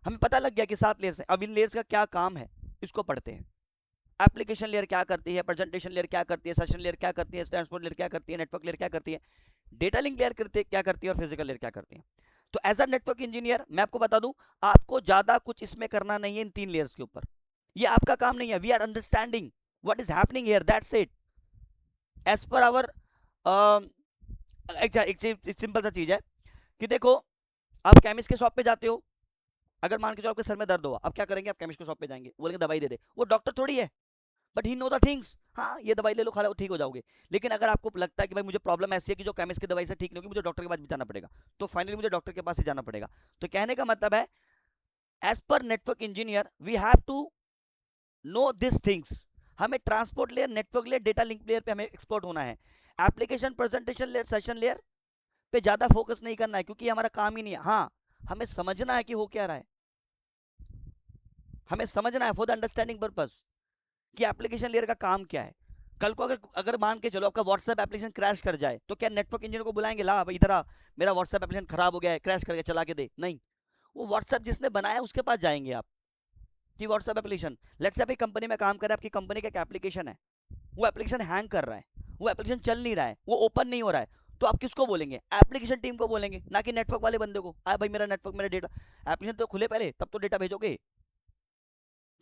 हमें पता लग गया कि 7 लेयर्स हैं। अब इन लेयर्स का क्या काम है इसको पढ़ते हैं। एप्लीकेशन लेयर क्या करती है, प्रेजेंटेशन लेयर क्या करती है, सेशन लेयर क्या करती है, ट्रांसपोर्ट लेयर क्या करती है, नेटवर्क लेयर क्या करती है, डेटा लिंक लेयर क्या करती है, और फिजिकल लेयर क्या करती है। तो एज अ नेटवर्क इंजीनियर मैं आपको बता दूं, आपको ज्यादा कुछ इसमें करना नहीं है इन 3 लेयर्स के ऊपर। ये आपका काम नहीं है। We are understanding what is happening here, that's it. As per our एक सिंपल सा चीज है कि देखो, आप केमिस्ट के शॉप पे जाते हो, अगर मान के चलो आपके सर में दर्द हुआ, अब क्या करेंगे? आप केमिस्ट के शॉप पे जाएंगे, बोलेंगे दवाई दे दे। वो डॉक्टर थोड़ी है, but he know the things. हाँ, ये दवाई ले लो, खा लो, ठीक हो जाओगे। लेकिन अगर आपको लगता है कि भाई मुझे प्रॉब्लम ऐसी है कि जो केमिस्ट की दवाई से ठीक नहीं होगी, मुझे डॉक्टर के पास भी जाना पड़ेगा, तो फाइनली मुझे डॉक्टर के पास ही जाना पड़ेगा। तो कहने का मतलब है, as per network engineer we have to know this things. हमें transport layer, network layer, data link layer पे हमें एक्सपर्ट होना है। Application, presentation layer, session layer पे ज्यादा फोकस नहीं करना है, क्योंकि हमारा काम ही नहीं है। हाँ, हमें समझना है कि हो क्या रहा है, हमें समझना है फॉर द अंडरस्टैंडिंग पर्पस कि एप्लीकेशन लेयर का काम क्या है। कल को अगर मान के चलो आपका व्हाट्सएप एप्लीकेशन क्रैश कर जाए, तो क्या नेटवर्क इंजीनियर को बुलाएंगे, ला भाई इधर आ, मेरा व्हाट्सएप एप्लीकेशन खराब हो गया है, क्रैश कर गया, चला के दे? नहीं, वो व्हाट्सएप जिसने बनाया उसके पास जाएंगे आप कि व्हाट्सएप एप्लीकेशन, लेट्स से आपकी कंपनी में काम कर रहा है, आपकी कंपनी का एक एप्लीकेशन है, वो एप्लीकेशन हैंग कर रहा है, वो एप्लीकेशन चल नहीं रहा है, वो ओपन नहीं हो रहा है, तो आप किसको बोलेंगे? एप्लीकेशन टीम को बोलेंगे, ना कि नेटवर्क वाले बंदे को। आ भाई मेरा नेटवर्क, मेरा डेटा, एप्लीकेशन तो खुले पहले, तब तो डेटा भेजोगे।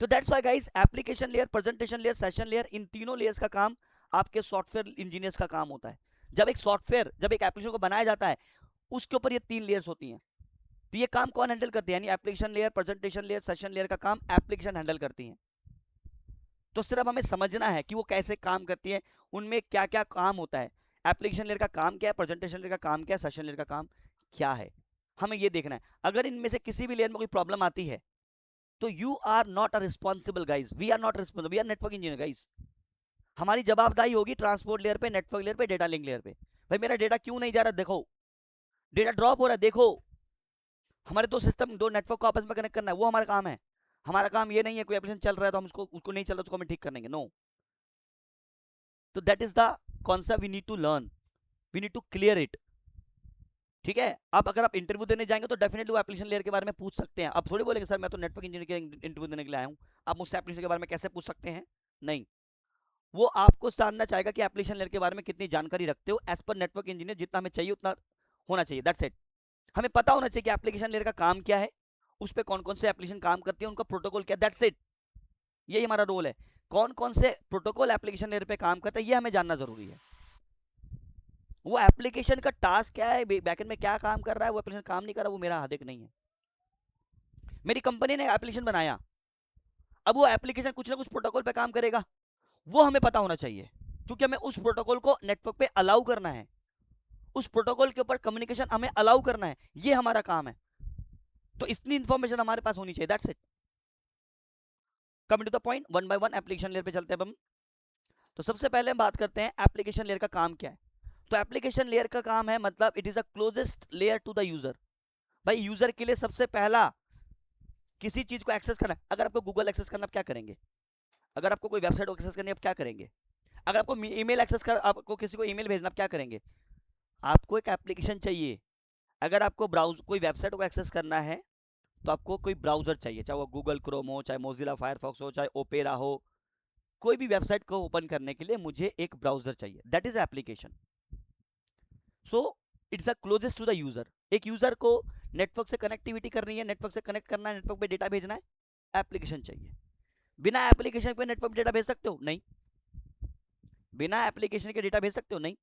तो that's why guys, application layer, presentation layer, session layer, इन तीनों लेयर्स का काम आपके सॉफ्टवेयर इंजीनियर्स का काम होता है। जब एक सॉफ्टवेयर, जब एक एप्लीकेशन को बनाया जाता है, उसके ऊपर ये 3 लेयर्स होती हैं। तो ये काम कौन हैंडल करती है? यानी application layer, presentation layer, session layer का काम एप्लीकेशन हैंडल करती है। तो सिर्फ हमें समझना है कि वो कैसे काम करती है, उनमें क्या क्या काम होता है। एप्लीकेशन लेयर का काम क्या है, प्रेजेंटेशन लेयर का काम क्या है, सेशन लेयर का काम क्या है, हमें ये देखना है। अगर इनमें से किसी भी लेयर में कोई प्रॉब्लम आती है, तो you are not a responsible guys, we are not responsible, we are network engineer guys. हमारी जवाबदारी होगी ट्रांसपोर्ट लेयर पे, नेटवर्क लेयर पे, डेटा लिंक लेयर पे। भाई मेरा डेटा क्यों नहीं जा रहा, देखो डेटा ड्रॉप हो रहा है, देखो। हमारे 2 सिस्टम, 2 नेटवर्क को आपस में कनेक्ट करना है, वो हमारा काम है। हमारा काम ये नहीं है कोई एप्लीकेशन चल रहा है तो हम उसको नहीं चल रहा उसको हमें ठीक करेंगे, नो। तो that is the concept we need to learn, we need to clear it. ठीक है, अब अगर आप इंटरव्यू देने जाएंगे तो डेफिनेटली वो एप्लीकेशन लेयर के बारे में पूछ सकते हैं। आप थोड़ी बोलेंगे सर मैं तो नेटवर्क इंजीनियर के इंटरव्यू देने के लिए आया हूँ, आप मुझसे एप्लीकेशन के बारे में कैसे पूछ सकते हैं? नहीं, वो आपको जानना चाहेगा कि एप्लीकेशन लेयर के बारे में कितनी जानकारी रखते हो। एज पर नेटवर्क इंजीनियर जितना हमें चाहिए उतना होना चाहिए, दैट्स इट। हमें पता होना चाहिए कि एप्लीकेशन लेयर का काम क्या है, उस पर कौन कौन से एप्लीकेशन काम करती है, उनका प्रोटोकॉल क्या, दैट्स इट। यही हमारा रोल है। कौन कौन से प्रोटोकॉल एप्लीकेशन लेयर पे काम करता है ये हमें जानना जरूरी है। वो एप्लीकेशन का टास्क क्या है, बैकएंड में क्या काम कर रहा है, वो एप्लीकेशन काम नहीं कर रहा, वो मेरा हाथ नहीं है। मेरी कंपनी ने एप्लीकेशन बनाया, अब वो एप्लीकेशन कुछ ना कुछ प्रोटोकॉल पे काम करेगा, वो हमें पता होना चाहिए, क्योंकि हमें उस प्रोटोकॉल को नेटवर्क पे अलाउ करना है, उस प्रोटोकॉल के ऊपर कम्युनिकेशन हमें अलाउ करना है, ये हमारा काम है। तो इतनी इंफॉर्मेशन हमारे पास होनी चाहिए, that's it. Coming to the point, one by one application layer पे चलते हैं हम। तो सबसे पहले हम बात करते हैं एप्लीकेशन लेयर का काम क्या है। तो एप्लीकेशन लेयर का काम है, मतलब it is the closest layer to the user. भाई यूजर के लिए सबसे पहला किसी चीज को एक्सेस करना, अगर आपको गूगल एक्सेस करना, आप क्या करेंगे? अगर आपको कोई वेबसाइट एक्सेस करनी है, आप क्या करेंगे? अगर आपको ईमेल एक्सेस कर, आपको किसी को ईमेल भेजना, आप क्या करेंगे? आपको एक एप्लीकेशन चाहिए। अगर आपको ब्राउज कोई वेबसाइट को एक्सेस करना है तो आपको कोई ब्राउजर चाहिए, चाहे वो गूगल क्रोम हो, चाहे मोजिला फायरफॉक्स हो, चाहे ओपेरा हो। कोई भी वेबसाइट को ओपन करने के लिए मुझे एक ब्राउजर चाहिए, that is application. So it's a closest to the user. एक यूजर को नेटवर्क से कनेक्टिविटी करनी है, नेटवर्क से कनेक्ट करना है, नेटवर्क पे डेटा भेजना है, एप्लीकेशन चाहिए। बिना एप्लीकेशन पे नेटवर्क डेटा भेज सकते हो? नहीं। बिना एप्लीकेशन के डेटा भेज सकते हो? नहीं।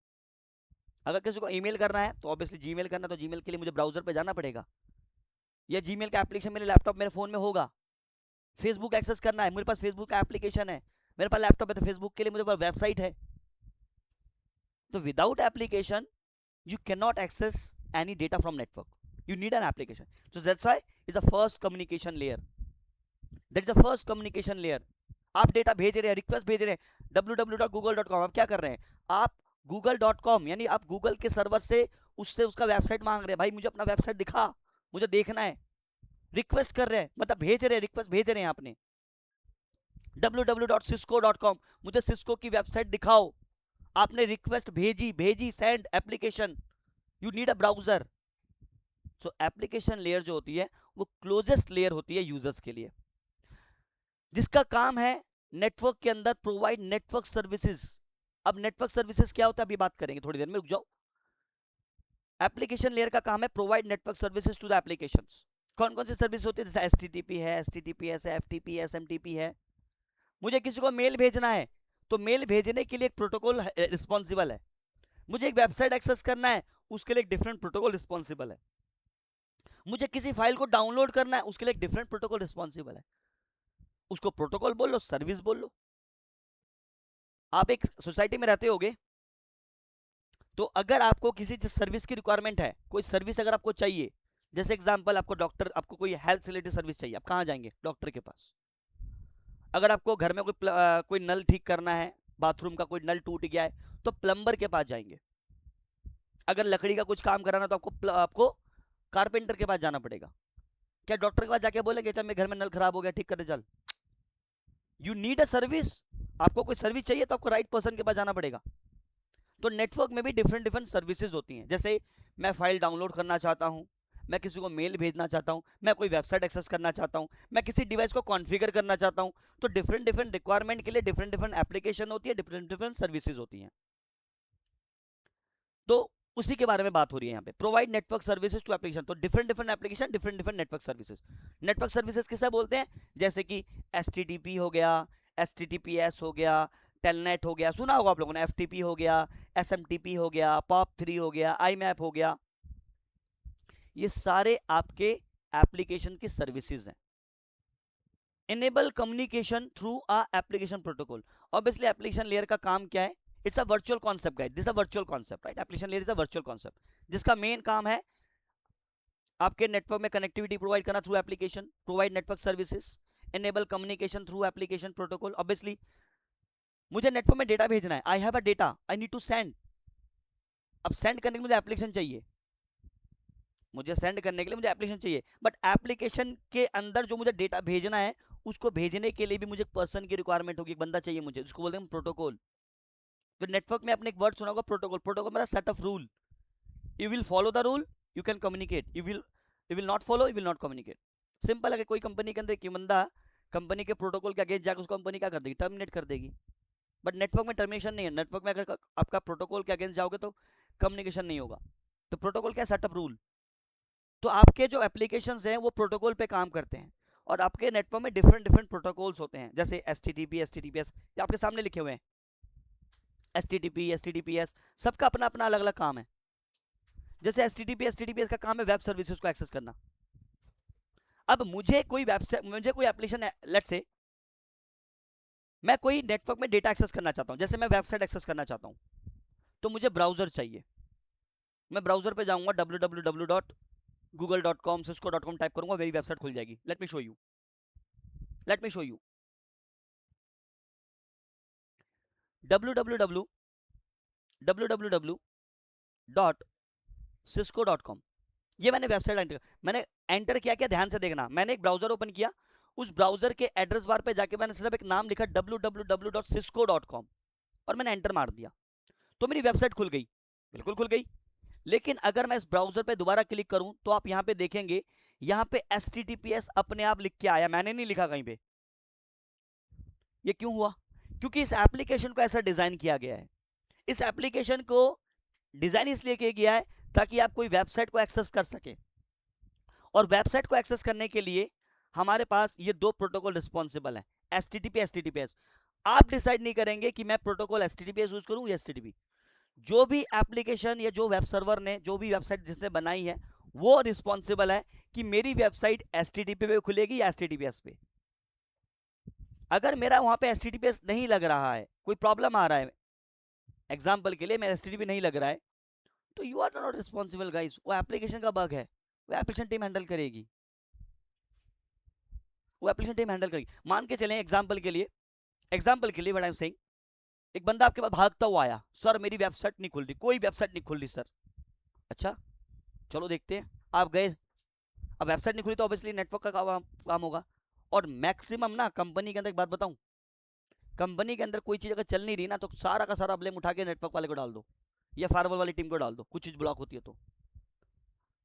अगर किसी को ईमेल करना है तो ऑब्वियसली जीमेल करना, तो जीमेल के लिए मुझे ब्राउजर पे जाना पड़ेगा, या जीमेल का एप्लीकेशन मेरे लैपटॉप मेरे फोन में होगा। फेसबुक एक्सेस करना है, मेरे पास फेसबुक का एप्लीकेशन है, मेरे पास लैपटॉप है, तो फेसबुक के लिए मेरे पास वेबसाइट है। तो without application you cannot access any data from network. You need an application. So that's why it's the first communication layer. That is the first communication layer. आप डेटा भेज रहे हैं, रिक्वेस्ट भेज रहे हैं www.google.com, आप क्या कर रहे हैं? आप google.com यानी आप गूगल के सर्वर से उससे उसका वेबसाइट मांग रहे हैं, भाई मुझे अपना वेबसाइट दिखा, मुझे देखना है। रिक्वेस्ट कर रहे हैं, मतलब भेज रहे हैं, रिक्वेस्ट भेज रहे हैं आपने। www.cisco.com, मुझे सिस्को की वेबसाइट दिखाओ। आपने रिक्वेस्ट भेजी, send application, you need a browser. So application layer जो होती है वो क्लोजेस्ट लेयर होती है यूजर्स के लिए, जिसका काम है नेटवर्क के अंदर प्रोवाइड नेटवर्क सर्विसेज। अब नेटवर्क सर्विसेज क्या होता है अभी बात करेंगे, थोड़ी देर में रुक जाओ। एप्लीकेशन लेयर का काम है provide network services to the applications. कौन कौन सी सर्विस होती है? जैसे एचटीटीपी है, एचटीटीपीएस है, एफटीपी, एसएमटीपी है। मुझे किसी को मेल भेजना है तो मेल भेजने के लिए एक प्रोटोकॉल रिस्पॉन्सिबल है। मुझे एक वेबसाइट एक्सेस करना है, उसके लिए एक डिफरेंट प्रोटोकॉल रिस्पॉन्सिबल है। मुझे किसी फाइल को डाउनलोड करना है, उसके लिए एक डिफरेंट प्रोटोकॉल रिस्पॉन्सिबल है। उसको प्रोटोकॉल बोल लो, सर्विस बोल लो। आप एक सोसाइटी में रहते होगे, तो अगर आपको किसी सर्विस की रिक्वायरमेंट है, कोई सर्विस अगर आपको चाहिए, जैसे एग्जांपल आपको डॉक्टर, आपको कोई हेल्थ रिलेटेड सर्विस चाहिए, आप कहाँ जाएंगे? डॉक्टर के पास। अगर आपको घर में कोई नल ठीक करना है, बाथरूम का कोई नल टूट गया है, तो प्लम्बर के पास जाएंगे। अगर लकड़ी का कुछ काम कराना तो आपको कारपेंटर के पास जाना पड़ेगा। क्या डॉक्टर के पास जाके बोलेंगे चल मेरे घर में नल खराब हो गया, ठीक करने चल? You need a service. आपको कोई सर्विस चाहिए तो आपको राइट पर्सन के पास जाना पड़ेगा। तो नेटवर्क में भी डिफरेंट डिफरेंट सर्विसेज होती हैं। जैसे मैं फाइल डाउनलोड करना चाहता हूं, मैं किसी को मेल भेजना चाहता हूं, मैं कोई वेबसाइट एक्सेस करना चाहता हूं, मैं किसी डिवाइस को कॉन्फ़िगर करना चाहता हूं, तो डिफरेंट डिफरेंट रिक्वायरमेंट के लिए डिफरेंट डिफरेंट एप्लीकेशन होती है, डिफरेंट डिफरेंट सर्विसेज होती हैं। तो उसी के बारे में बात हो रही है यहाँ पे, provide network services to application. तो different different application, different different network services. Network services किसे बोलते हैं? जैसे कि एचटीटीपी हो गया, एचटीटीपीएस हो गया, टेलनेट हो गया, सुना होगा आप लोगों ने, एफटीपी हो गया, एसएमटीपी हो गया, पॉप3 हो गया, आईमैप हो गया। ये सारे आपके एप्लीकेशन की सर्विसेज हैं। Enable communication through a application protocol. Obviously application layer का काम क्या है? It's a virtual concept guide, this a virtual concept, right? Application layer is a virtual concept, जिसका मेन काम है आपके नेटवर्क में कनेक्टिविटी प्रोवाइड करना through application, provide network services, enable communication through application protocol. Obviously मुझे network में data भेजना है, I have a data, I need to send. अब सेंड करने के लिए मुझे एप्लीकेशन चाहिए, मुझे सेंड करने के लिए मुझे एप्लीकेशन चाहिए, बट एप्लीकेशन के अंदर जो मुझे डेटा भेजना है, उसको भेजने के लिए भी मुझे एक पर्सन की रिक्वायरमेंट होगी, एक बंदा चाहिए मुझे, उसको बोलते हैं प्रोटोकॉल। तो नेटवर्क में आपने एक वर्ड सुना होगा प्रोटोकॉल। प्रोटोकॉल मतलब set of rule, you will follow the rule, you can communicate, you will not follow, you will not communicate. Simple है। कोई कंपनी के अंदर एक बंदा कंपनी के प्रोटोकॉल के अगेंस्ट जाकर उसको कंपनी क्या कर देगी? टर्मिनेट कर देगी। बट नेटवर्क में टर्मिनेशन नहीं है। नेटवर्क में अगर आपका प्रोटोकॉल के अगेंस्ट जाओगे तो कम्युनिकेशन नहीं होगा। तो प्रोटोकॉल क्या? Setup rule. तो आपके जो एप्लीकेशंस हैं वो प्रोटोकॉल पे काम करते हैं, और आपके नेटवर्क में डिफरेंट डिफरेंट प्रोटोकॉल्स होते हैं, जैसे एचटीटीपी, एचटीटीपीएस, ये आपके सामने लिखे हुए हैं। एचटीटीपी, एचटीटीपीएस, सबका अपना अपना अलग अलग काम है। जैसे एचटीटीपी, एचटीटीपीएस का काम है वेब सर्विसेज को एक्सेस करना। अब मुझे कोई वेबसाइट, मुझे कोई एप्लीकेशन, लेट्स से मैं कोई नेटवर्क में डेटा एक्सेस करना चाहता हूं, जैसे मैं वेबसाइट एक्सेस करना चाहता हूं, तो मुझे ब्राउजर चाहिए। मैं ब्राउजर पे जाऊंगा, www.google.com, cisco.com टाइप करूंगा, मेरी वेबसाइट खुल जाएगी। Let me show you, let me show you. www.cisco.com, ये मैंने वेबसाइट मैंने एंटर किया, क्या ध्यान से देखना, मैंने एक ब्राउजर ओपन किया, उस ब्राउजर के एड्रेस बार पे जाके मैंने सिर्फ एक नाम लिखा www.cisco.com और मैंने एंटर मार दिया, तो मेरी वेबसाइट खुल गई, बिल्कुल खुल गई। लेकिन अगर मैं इस ब्राउजर पे दोबारा क्लिक करूं तो आप यहां पे देखेंगे, यहां पे HTTPS अपने आप लिख के आया, मैंने नहीं लिखा कहीं पे। ये क्यों हुआ? क्योंकि इस एप्लीकेशन को ऐसा डिजाइन किया गया है। इस एप्लीकेशन को डिजाइन इसलिए किया गया है ताकि आप कोई वेबसाइट को एक्सेस कर सके, और वेबसाइट को एक्सेस करने के लिए हमारे पास ये दो प्रोटोकॉल रिस्पॉन्सिबल है, HTTP HTTPS। आप डिसाइड नहीं करेंगे कि मैं प्रोटोकॉल HTTPS यूज करूं या HTTP। जो भी एप्लीकेशन या जो वेब सर्वर ने, जो भी वेबसाइट जिसने बनाई है, वो रिस्पॉन्सिबल है कि मेरी वेबसाइट HTTP पे खुलेगी या HTTPS पे। अगर मेरा वहां पे HTTPS नहीं लग रहा है, कोई प्रॉब्लम आ रहा है, एग्जाम्पल के लिए मेरा HTTP नहीं लग रहा है, तो you are not responsible guys, वो एप्लीकेशन का बग है, वो एप्लीकेशन टीम हैंडल करेगी, वो एप्लीकेशन टीम हैंडल करेगी। मान के चलें एग्जाम्पल के लिए व्हाट आई एम सेइंग, एक बंदा आपके पास भागता हुआ आया, सर मेरी वेबसाइट नहीं खुल रही, कोई वेबसाइट नहीं खुल रही सर। अच्छा चलो देखते हैं, आप गए, अब वेबसाइट नहीं खुली तो ऑब्वियसली नेटवर्क का काम होगा। और मैक्सिमम ना कंपनी के अंदर, एक बात बताऊं, कंपनी के अंदर कोई चीज अगर चल नहीं रही ना, तो सारा का सारा ब्लेम उठा के नेटवर्क वाले को डाल दो या फायरवॉल वाली टीम को डाल दो, कुछ चीज ब्लॉक होती है तो।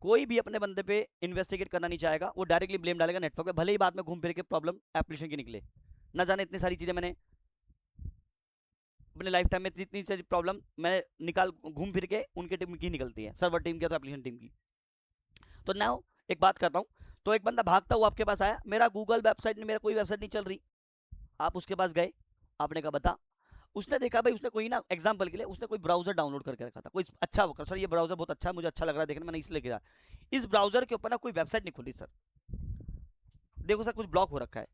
कोई भी अपने बंदे पे इन्वेस्टिगेट करना नहीं चाहेगा, वो डायरेक्टली ब्लेम डालेगा नेटवर्क पे, भले ही बाद में घूम फिर के प्रॉब्लम एप्लीकेशन की निकले। न जाने इतनी सारी चीजें मैंने अपने लाइफ टाइम में, इतनी सारी प्रॉब्लम मैंने निकाल घूम फिर के उनके टीम की निकलती है, सर्वर टीम की तो एप्लीकेशन टीम की। तो नाउ एक बात करता हूँ, तो एक बंदा भागता हुआ आपके पास आया, मेरा गूगल वेबसाइट नहीं, मेरा कोई वेबसाइट नहीं चल रही, आप उसके पास गए, आपने कहा बता, उसने देखा भाई, उसने कोई ना, एग्जांपल के लिए उसने कोई ब्राउजर डाउनलोड करके रखा था, कोई अच्छा, सर ये ब्राउजर बहुत अच्छा है, मुझे अच्छा लग रहा है देखने, मैंने इसलिए किया, इस ब्राउजर के ऊपर ना कोई वेबसाइट नहीं खुली सर, देखो सर कुछ ब्लॉक हो रखा है,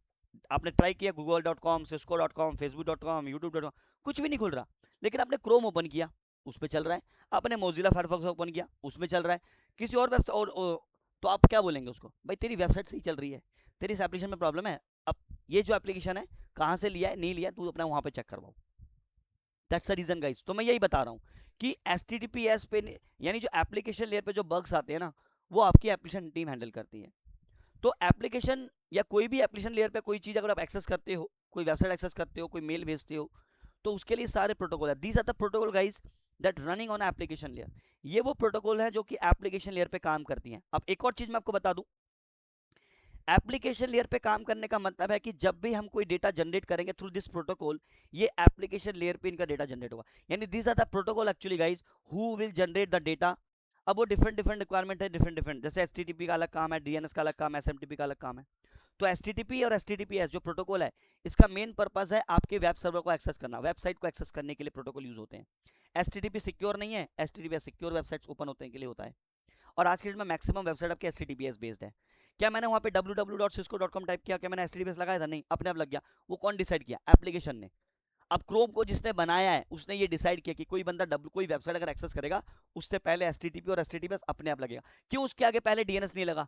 आपने ट्राई किया google.com, cisco.com, facebook.com, youtube.com, कुछ भी नहीं खुल रहा। लेकिन आपने क्रोम ओपन किया, उस पर चल रहा है, आपने मोजिला फायरफॉक्स ओपन किया, उसमें चल रहा है, किसी और वेबसाइट और तो आप क्या बोलेंगे उसको, भाई तेरी वेबसाइट सही चल रही है, तेरी इस एप्लीकेशन में प्रॉब्लम है, अब ये जो एप्लीकेशन है कहाँ से लिया है, नहीं लिया, तू अपना वहाँ पे चेक करवाओ। That's the reason guys. तो मैं यही बता रहा हूँ कि HTTPS पे, यानी जो एप्लीकेशन लेयर पे जो बग्स आते हैं ना, वो आपकी एप्लीकेशन टीम हैंडल करती है। तो एप्लीकेशन या कोई भी एप्लीकेशन लेयर पे कोई चीज़ अगर आप एक्सेस करते हो, कोई वेबसाइट एक्सेस करते हो, कोई मेल भेजते हो, तो उसके लिए सारे प्रोटोकॉल है, these are the protocol guys that running on application layer. ये वो प्रोटोकॉल है जो कि एप्लीकेशन लेयर पे काम करती हैं। अब एक और चीज़ मैं आपको बता दूं, एप्लीकेशन लेयर पे काम करने का मतलब है कि जब भी हम कोई डेटा जनरेट करेंगे थ्रू दिस प्रोटोकॉल, ये एप्लीकेशन लेयर पे इनका डेटा जनरेट होगा, यानी this are the protocol actually guys who will generate the data. अब वो डिफरेंट रिक्वायरमेंट है, डिफरेंट, जैसे HTTP का अलग काम है, DNS का अलग काम है, SMTP का अलग काम है। तो HTTP और HTTPS जो प्रोटोकॉल है, इसका मेन पर्पस है आपके वेब सर्वर को एक्सेस करना, वेबसाइट को एक्सेस करने के लिए प्रोटोकॉल यूज होते हैं। HTTP सिक्योर नहीं है, HTTPS सिक्योर वेबसाइट्स ओपन होने के लिए होता है। और आज के डेट में मैक्सिमम वेबसाइट आपके HTTPS बेस्ड है। क्या मैंने वहाँ पे www.cisco.com टाइप किया, क्या मैंने HTTPS लगाया था? नहीं, अपने आप लग गया। वो कौन डिसाइड किया? एप्लीकेशन ने। अब क्रोम को जिसने बनाया है उसने ये डिसाइड किया कि कोई बंदा कोई वेबसाइट अगर एक्सेस करेगा, उससे पहले HTTP और HTTPS अपने आप लगेगा। क्यों उसके आगे पहले DNS नहीं लगा?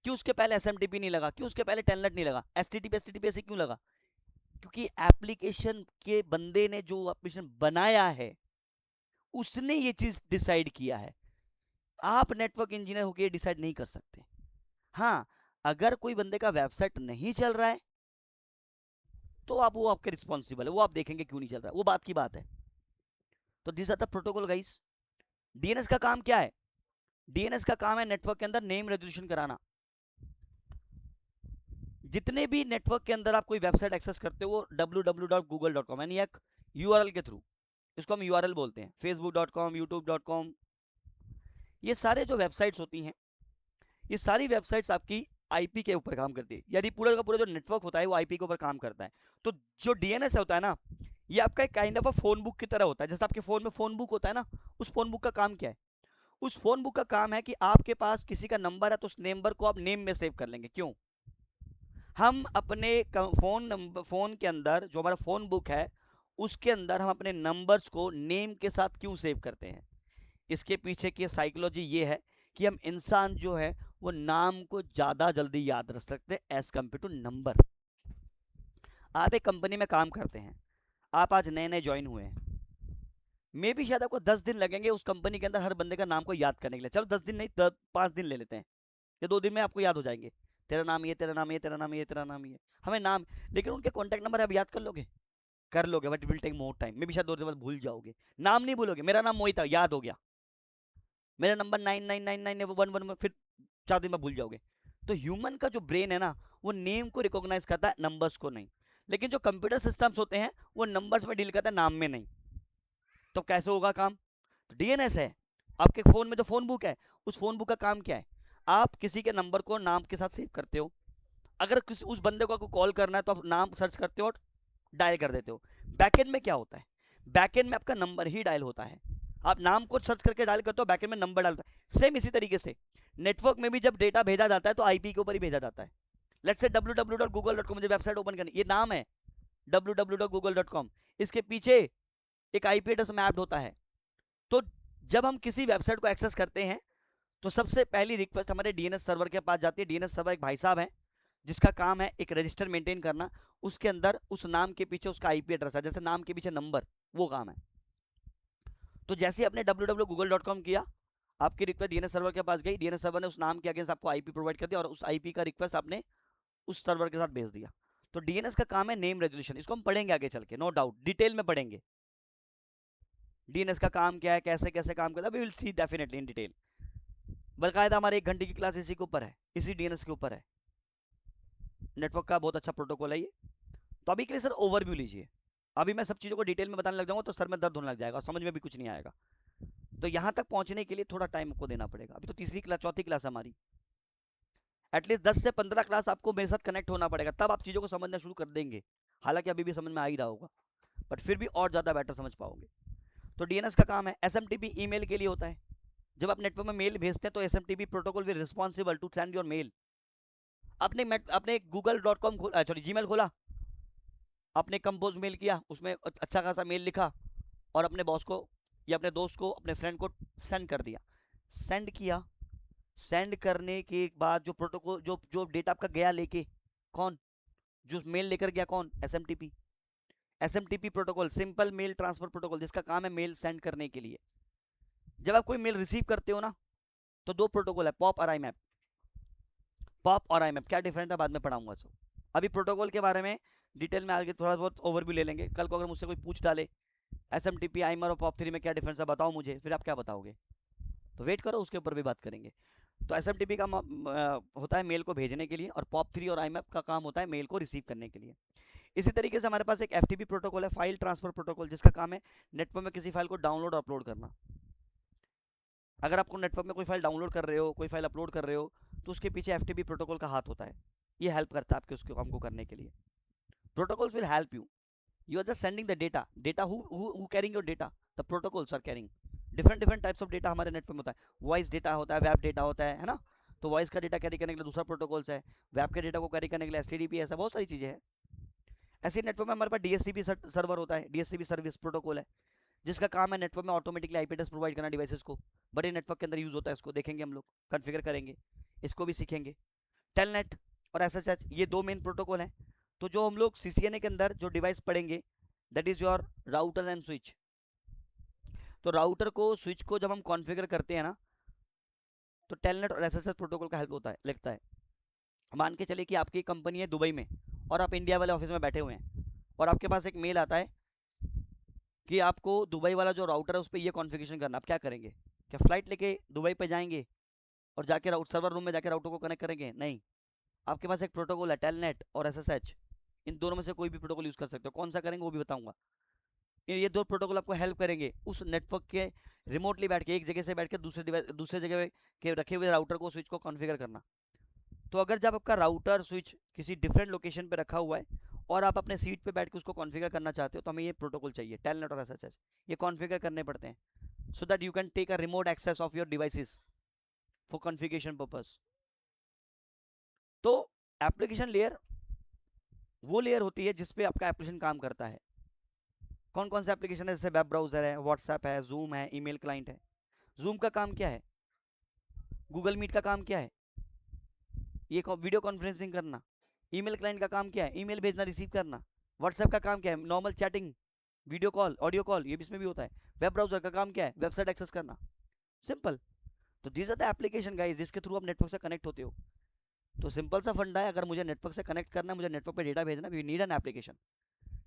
क्यों उसके पहले SMTP नहीं लगा? क्यों उसके पहले टेलनेट नहीं लगा? HTTP HTTPS ही क्यों लगा? क्योंकि एप्लीकेशन के बंदे ने जो एप्लीकेशन बनाया है, उसने ये चीज डिसाइड किया है। आप नेटवर्क इंजीनियर होकर डिसाइड नहीं कर सकते। हाँ, अगर कोई बंदे का वेबसाइट नहीं चल रहा है तो आप, वो आपके रिस्पॉन्सिबल है, वो आप देखेंगे क्यों नहीं चल रहा है, वो बात की बात है। तो this are the protocol guys. DNS का काम क्या है? DNS का काम है नेटवर्क के अंदर नेम रेजोल्यूशन कराना। जितने भी नेटवर्क के अंदर आप कोई वेबसाइट एक्सेस करते हो www.google.com, यानी एक URL के थ्रू, इसको हम URL बोलते हैं, facebook.com, youtube.com, ये सारे जो वेबसाइट्स होती हैं, ये सारी वेबसाइट्स आपकी IP के ऊपर काम करती है, यानी पूरा का पूरा जो नेटवर्क होता है वो IP के ऊपर काम करता है। तो जो DNS होता है ना, ये आपका एक kind of a phone book की तरह होता है। जैसे आपके फोन में फोन बुक होता है ना, उस फोन बुक का काम क्या है? उस फोन बुक का काम है कि आपके पास किसी का नंबर है तो उस नंबर को आप नेम में सेव कर लेंगे। क्यों? हम अपने फोन के अंदर जो हमारा फोन बुक है, उसके अंदर हम अपने नंबर्स को नेम के साथ क्यों सेव करते हैं? इसके पीछे की साइकोलॉजी ये है कि हम इंसान जो है वो नाम को ज्यादा जल्दी याद रख सकते हैं एज कम्पेयर टू नंबर। आप एक कंपनी में काम करते हैं, आप आज नए नए ज्वाइन हुए हैं, मे भी शायद आपको 10 दिन लगेंगे उस कंपनी के अंदर हर बंदे का नाम को याद करने के लिए। चलो 10 दिन नहीं, 5 दिन ले लेते हैं, या 2 दिन में आपको याद हो जाएंगे, तेरा नाम ये, तेरा नाम ये, तेरा नाम ये, तेरा नाम ये, हमें नाम। लेकिन उनके कॉन्टैक्ट नंबर आप याद कर लोगे, but will take more time. मे भी शायद 2 दिन बाद भूल जाओगे, नाम नहीं भूलोगे। मेरा नाम मोहित है, याद हो गया। मेरा नंबर 9999 फिर 4 दिन में भूल जाओगे। तो ह्यूमन का जो ब्रेन है ना, वो नेम को रिकॉग्नाइज करता है, नंबर्स को नहीं। लेकिन जो कंप्यूटर सिस्टम्स होते हैं वो नंबर्स में डील करता है, नाम में नहीं। तो कैसे होगा काम? तो डीएनएस है आपके फोन में, जो फोन बुक है, उस फोन बुक का काम क्या है? आप किसी के नंबर को नाम के साथ सेव करते हो। अगर किसी उस बंदे को आपको कॉल करना है तो आप नाम सर्च करते हो और डायल कर देते हो। बैकएंड में क्या होता है? बैकएंड में आपका नंबर ही डायल होता है। आप नाम को सर्च करके डायल करते हो, बैकएंड में नंबर डालता है। सेम इसी तरीके से नेटवर्क में भी जब डेटा भेजा जाता है तो आईपी के ऊपर ही भेजा जाता है। लेट्स से www.google.com, मुझे वेबसाइट ओपन करनी, ये नाम है www.google.com, इसके पीछे एक आईपी एड्रेस मैप्ड होता है। तो जब हम किसी वेबसाइट को एक्सेस करते हैं तो सबसे पहली रिक्वेस्ट हमारे डीएनएस सर्वर के पास जाती है। डीएनएस सर्वर एक भाई साहब है जिसका काम है एक रजिस्टर मेंटेन करना, उसके अंदर उस नाम के पीछे उसका आईपी एड्रेस है, जैसे नाम के पीछे नंबर, वो काम है। तो जैसे आपने www.google.com किया, आपकी रिक्वेस्ट डीएनएस सर्वर के पास गई, डीएनएस सर्वर ने उस नाम के अगेंस्ट आपको आईपी प्रोवाइड कर दिया और उस आईपी का रिक्वेस्ट आपने उस सर्वर के साथ भेज दिया। तो डीएनएस का काम है नेम रेजोल्यूशन। इसको हम पढ़ेंगे आगे चल के, नो डाउट डिटेल में पढ़ेंगे डीएनएस का काम क्या है, कैसे कैसे काम करता है, we will see definitely in detail. बकायदा हमारे 1 घंटे की क्लास इसी के ऊपर है, इसी डीएनएस के ऊपर है। नेटवर्क का बहुत अच्छा प्रोटोकॉल है ये। तो अभी के लिए सर ओवरव्यू लीजिए। अभी मैं सब चीज़ों को डिटेल में बताने लग जाऊंगा तो सर में दर्द होने लग जाएगा और समझ में भी कुछ नहीं आएगा। तो यहाँ तक पहुँचने के लिए थोड़ा टाइम आपको देना पड़ेगा। अभी तो तीसरी क्लास, चौथी क्लास है हमारी। एटलीस्ट 10 से 15 क्लास आपको मेरे साथ कनेक्ट होना पड़ेगा, तब आप चीज़ों को समझना शुरू कर देंगे। हालांकि अभी भी समझ में आ ही रहा होगा, बट फिर भी और ज़्यादा बेटर समझ पाओगे। तो डीएनएस का काम है, एसएमटीपी ईमेल के लिए होता है। जब आप नेटवर्क में मेल भेजते हैं तो SMTP protocol will responsible to send your mail. आपने google.com खोला, सॉरी जीमेल खोला, आपने कंपोज मेल किया, उसमें अच्छा खासा मेल लिखा और अपने बॉस को या अपने दोस्त को, अपने फ्रेंड को सेंड कर दिया। सेंड किया, सेंड करने के बाद जो प्रोटोकॉल, जो जो डेटा आपका गया लेके, कौन? जो मेल लेकर गया, कौन? SMTP. SMTP protocol, simple mail transfer protocol, जिसका काम है मेल सेंड करने के लिए। जब आप कोई मेल रिसीव करते हो ना, तो 2 प्रोटोकॉल है, पॉप और आईमैप। पॉप और आईमैप क्या डिफरेंट है बाद में पढ़ाऊंगा। सो अभी प्रोटोकॉल के बारे में डिटेल में आगे थोड़ा बहुत ओवरव्यू ले लेंगे। कल को अगर मुझसे कोई पूछ डाले एसएमटीपी, आईमर और पॉप 3 में क्या डिफरेंस है बताओ मुझे, फिर आप क्या बताओगे? तो वेट करो, उसके ऊपर भी बात करेंगे। तो एसएमटीपी का होता है मेल को भेजने के लिए, और पॉप 3 और आईमैप का काम होता है मेल को रिसीव करने के लिए। इसी तरीके से हमारे पास एक एफटीपी प्रोटोकॉल है, फाइल ट्रांसफर प्रोटोकॉल, जिसका काम है नेटवर्क में किसी फाइल को डाउनलोड और अपलोड करना। अगर आपको नेटवर्क में कोई फाइल डाउनलोड कर रहे हो, कोई फाइल अपलोड कर रहे हो, तो उसके पीछे एफटीपी प्रोटोकॉल का हाथ होता है। ये हेल्प करता है आपके उसके काम को करने के लिए। Protocols will help you, you are just sending the data who carrying your data, the protocols are carrying different types of data। हमारे नेटवर्क में होता है वॉइस डेटा होता है, वेब डेटा होता है ना। तो वॉइस का डेटा कैरी करने के लिए दूसरा प्रोटोकॉल्स है, वेब के डेटा को कैरी करने के लिए एसटीडीपी, ऐसा बहुत सारी चीजें हैं। ऐसे नेटवर्क में हमारे पास डीएससीपी सर्वर होता है, डीएससीपी सर्विस प्रोटोकॉल है, जिसका काम है नेटवर्क में ऑटोमेटिकली आईपी एड्रेस प्रोवाइड करना डिवाइसेस को। बड़े नेटवर्क के अंदर यूज होता है, इसको देखेंगे हम लोग, कॉन्फ़िगर करेंगे, इसको भी सीखेंगे। टेलनेट और एसएसएच, ये 2 मेन प्रोटोकॉल हैं। तो जो हम लोग सीसीएनए के अंदर जो डिवाइस पढ़ेंगे, that is your router and switch. तो राउटर को, स्विच को जब हम कॉन्फ़िगर करते हैं ना, तो टेलनेट और एसएसएच प्रोटोकॉल का हेल्प होता है, लगता है। मान के चलिए कि आपकी कंपनी है दुबई में और आप इंडिया वाले ऑफिस में बैठे हुए हैं, और आपके पास एक मेल आता है कि आपको दुबई वाला जो राउटर है उस पर ये कॉन्फ़िगरेशन करना। आप क्या करेंगे? क्या फ्लाइट लेके दुबई पे जाएंगे और जाके सर्वर रूम में जाके राउटर को कनेक्ट करेंगे? नहीं, आपके पास एक प्रोटोकॉल है, टेलनेट और एसएसएच। इन दोनों में से कोई भी प्रोटोकॉल यूज़ कर सकते हो, कौन सा करेंगे वो भी बताऊंगा। ये 2 प्रोटोकॉल आपको हेल्प करेंगे उस नेटवर्क के रिमोटली बैठ के, एक जगह से बैठ के दूसरे जगह के रखे हुए राउटर को, स्विच को कॉन्फ़िगर करना। तो अगर जब आपका राउटर स्विच किसी डिफरेंट लोकेशन पे रखा हुआ है और आप अपने सीट पे बैठ के उसको कॉन्फ़िगर करना चाहते हो, तो हमें ये प्रोटोकॉल चाहिए, टेलनेट और एसएसएच। ये कॉन्फ़िगर करने पड़ते हैं so that you can take a remote access of your devices for configuration purpose. तो एप्लीकेशन लेयर वो लेयर होती है जिसपे आपका एप्लीकेशन काम करता है। कौन कौन से एप्लीकेशन है? जैसे वेब ब्राउजर है, व्हाट्सएप है, जूम है, ईमेल क्लाइंट है। जूम का काम क्या है? गूगल मीट का काम क्या है? ये वीडियो कॉन्फ्रेंसिंग करना। ईमेल क्लाइंट का काम क्या है? ईमेल भेजना, रिसीव करना। व्हाट्सएप का काम क्या है? Normal chatting, video call, audio call, ये भी इसमें भी होता है। वेब ब्राउजर का काम क्या है? वेबसाइट एक्सेस करना, सिंपल। तो these are the application guys जिसके थ्रू आप नेटवर्क से कनेक्ट होते हो। तो सिंपल सा फंडा है, अगर मुझे नेटवर्क से कनेक्ट करना है, मुझे नेटवर्क पे डेटा भेजना, we need an application.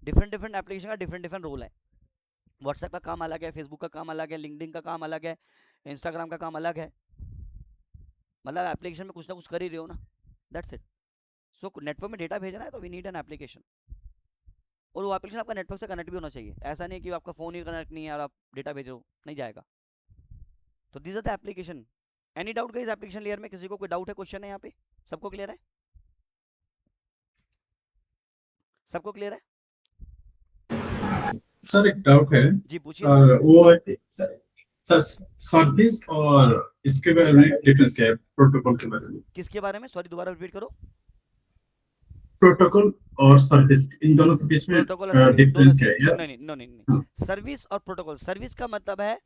Different different application का डिफरेंट डिफरेंट रोल है। व्हाट्सएप का काम अलग है, फेसबुक का काम अलग है, लिंक्डइन का काम अलग है, इंस्टाग्राम का काम अलग है। मतलब एप्लीकेशन में कुछ ना कुछ कर ही रहे हो ना, दैट्स इट। सो नेटवर्क में डेटा भेजना है तो वी नीड एन एप्लीकेशन, और वो एप्लीकेशन आपका नेटवर्क से कनेक्ट भी होना चाहिए। ऐसा नहीं कि आपका फोन ही कनेक्ट नहीं है और आप डेटा भेजो, नहीं जाएगा। तो this are the application. Any doubt guys application layer में? किसी को कोई डाउट है, क्वेश्चन है यहाँ पे? सबको क्लियर है? सबको क्लियर है? सर एक डाउट है जी पूछिए। सर, वो है कि सर सर्विस और इसके बारे में डिफरेंस क्या है, प्रोटोकॉल के बारे में? किसके बारे में? सॉरी दोबारा रिपीट करो। प्रोटोकॉल और सर्विस, इन दोनों के बीच में प्रोटोकॉल और सर्विस दोनों डिफरेंस क्या है चीज, यार? नहीं नहीं नहीं हाँ। नहीं, सर्विस और प्रोटोकॉल। सर्विस का मतलब है,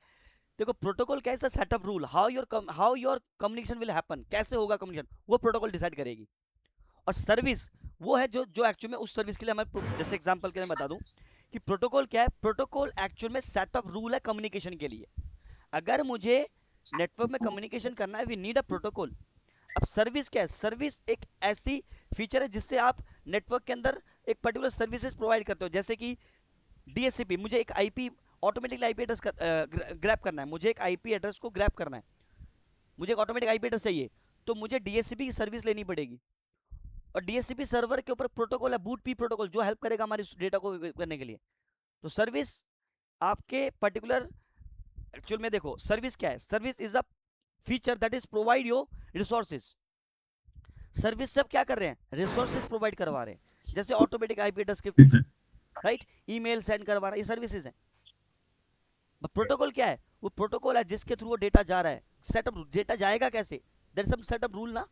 देखो प्रोटोकॉल कैसा setup rule, how your communication will happen, कैसे होगा कम्युनिकेशन, वो प्रोटोकॉल डिसाइड करेगी। और सर्विस वो है जो जो एक्चुअल में उस सर्विस के लिए हमें, जैसे एग्जांपल के लिए बता दूं कि प्रोटोकॉल क्या है। प्रोटोकॉल एक्चुअल में सेटअप रूल है कम्युनिकेशन के लिए। अगर मुझे नेटवर्क में कम्युनिकेशन करना है, वी नीड अ प्रोटोकॉल। अब सर्विस क्या है? सर्विस एक ऐसी फीचर है जिससे आप नेटवर्क के अंदर एक पर्टिकुलर सर्विसेज प्रोवाइड करते हो। जैसे कि डीएससीपी, मुझे एक IP automatically IP address grab करना है, मुझे एक आईपी एड्रेस को ग्रैब करना है, मुझे एक ऑटोमेटिक आईपी एड्रेस चाहिए, तो मुझे डीएससीपी की सर्विस लेनी पड़ेगी। और डीएससीपी सर्वर के ऊपर प्रोटोकॉल है, बूट पी प्रोटोकॉल, जो हेल्प करेगा हमारे डेटा को करने के लिए। तो सर्विस आपके पर्टिकुलर, एक्चुअल में देखो सर्विस क्या है? Service is a feature that is provide your resources. Service सब क्या कर रहे हैं? रिसोर्सेज प्रोवाइड करवा रहे हैं। जैसे ऑटोमेटिक आईपी एड्रेस के, राइट, ईमेल सेंड करवा रहा है, ये सर्विसेज है। प्रोटोकॉल क्या है? वो प्रोटोकॉल है जिसके थ्रू वो डेटा जा रहा है। सेटअप, डेटा जाएगा कैसे? There is some setup rule ना।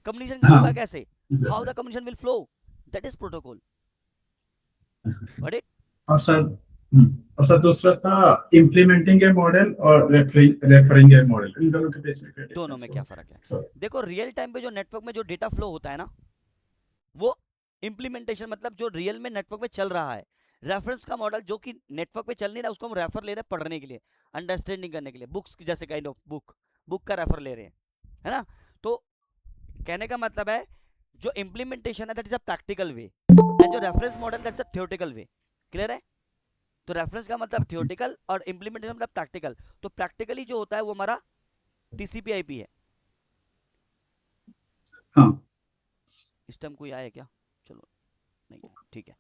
कम्युनिकेशन होगा कैसे? How the communication will flow, that is protocol. Got it? और सर दूसरा था इम्प्लीमेंटिंग ए मॉडल और रेफरिंग ए मॉडल, इन दोनों के बीच में क्या दोनों में difference क्या है? फर्क है? सर देखो रियल टाइम पे जो नेटवर्क में जो डेटा फ्लो होता है ना, वो इंप्लीमेंटेशन, मतलब जो रियल में नेटवर्क में चल रहा है। रेफरेंस का मॉडल जो कि नेटवर्क पे चल नहीं रहा, उसको हम रेफर ले रहे हैं पढ़ने के लिए, अंडरस्टैंडिंग करने के लिए, बुक्स जैसे काइंड ऑफ बुक का रेफर ले रहे हैं, है ना। तो कहने का मतलब है जो इंप्लीमेंटेशन है that is a practical way, and जो reference model that's a theoretical way. Clear है? तो रेफरेंस का मतलब थ्योरेटिकल और इंप्लीमेंटेशन मतलब प्रैक्टिकल। तो प्रैक्टिकली जो होता है वो हमारा टीसीपी/आईपी है। हाँ इस टाइम कोई आया क्या? चलो नहीं है, ठीक है।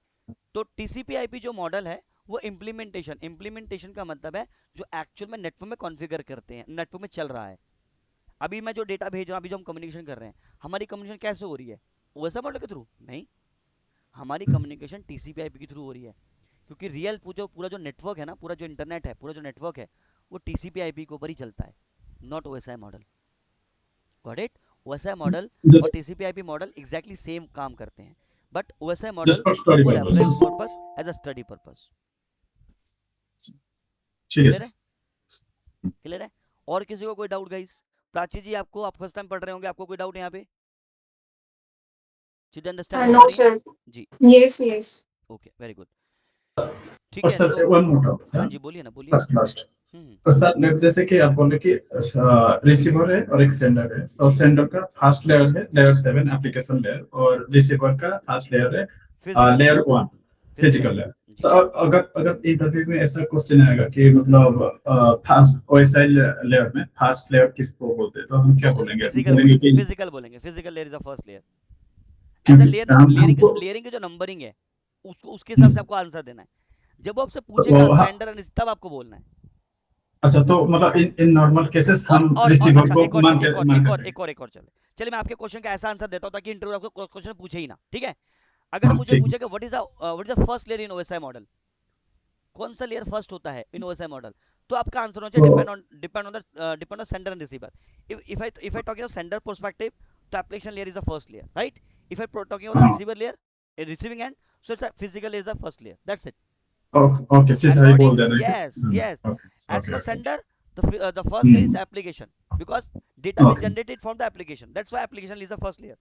तो टीसीपी/आईपी जो मॉडल है वो इंप्लीमेंटेशन का मतलब है जो एक्चुअल में नेटवर्क में कॉन्फ़िगर करते हैं, नेटवर्क में चल रहा है। अभी मैं जो डेटा भेज रहा हूँ, अभी जो हम कम्युनिकेशन कर रहे हैं, हमारी कम्युनिकेशन कैसे हो रही है? वैसा मॉडल के थ्रू नहीं, हमारी कम्युनिकेशन टीसीपी/आईपी के थ्रू हो रही है। क्योंकि रियल पूरा जो नेटवर्क है ना, पूरा जो इंटरनेट है, पूरा जो नेटवर्क है, वो टीसीपी/आईपी के ऊपर ही चलता है, not OSI model. Got it? OSI model और टीसीपी/आईपी मॉडल एग्जैक्टली सेम काम करते हैं, but OSI model just for study for purpose. Reference purpose, as a study purpose. ठीक है क्लियर है? क्लियर है? और किसी को कोई डाउट गाइस? प्राची जी, आपको, आप फर्स्ट टाइम पढ़ रहे होंगे, आपको कोई डाउट यहाँ पे? Did you understand No, properly? sir. Ji, Yes, yes. Okay, very good. ठीक और है, सर तो वन मोर डाउट, हाँ जी, बोलिए ना, बोलिए। First last. हम्म, तो सर जैसे कि आप बोले कि रिसीवर है और एक सेंडर है, तो सेंडर का फर्स्ट लेयर है लेयर 7 एप्लीकेशन लेयर, और रिसीवर का फर्स्ट लेयर है फिजिकल लेयर 1 फिजिकल लेयर। जी। तो अगर अगर इंटरव्यू में ऐसा क्वेश्चन आएगा कि मतलब फर्स्ट ओएसआई लेयर में फर्स्ट लेयर किसको बोलते हैं, तो हम क्या बोलेंगे? फिजिकल बोलेंगे बोलेंगे, कि फिजिकल बोलेंगे, physical layer is the first layer. As a क्योंकि लेयर, हमको लेयरिंग की जो नंबरिंग है, उसको उसके हिसाब से आपको आंसर देना है। जब वो आपसे पूछेगा तो सेंडर, तब आपको बोलना है। अच्छा, तो मतलब इन नॉर्मल केसेस और हम और रिसीवर अच्छा, को एक और मान एक और मान एक कर और देंगे। एक और एक और चलिए मैं आपके क्वेश्चन का ऐसा आंसर देता हूँ ताकि इंटरव्यू आपको क्वेश्चन पूछे ही ना, ठीक है। अगर हाँ मुझे ठीक। पूछेगा what is the first layer in OSI model, कौन सा लेयर फर्स्ट होता है इन ओएसआई मॉडल, तो आपका आंसर होना चाहिए depend on sender and receiver. If I talking of sender perspective, तो application layer is the first layer, right. If I talking of the receiver layer, receiving end, so it's physical layer is the first layer, that's it. Okay, सीधा ही बोल देना है Yes, कि yes. As per okay sender, the first layer is application, because data will Okay. generated from the application. That's why application is the first layer.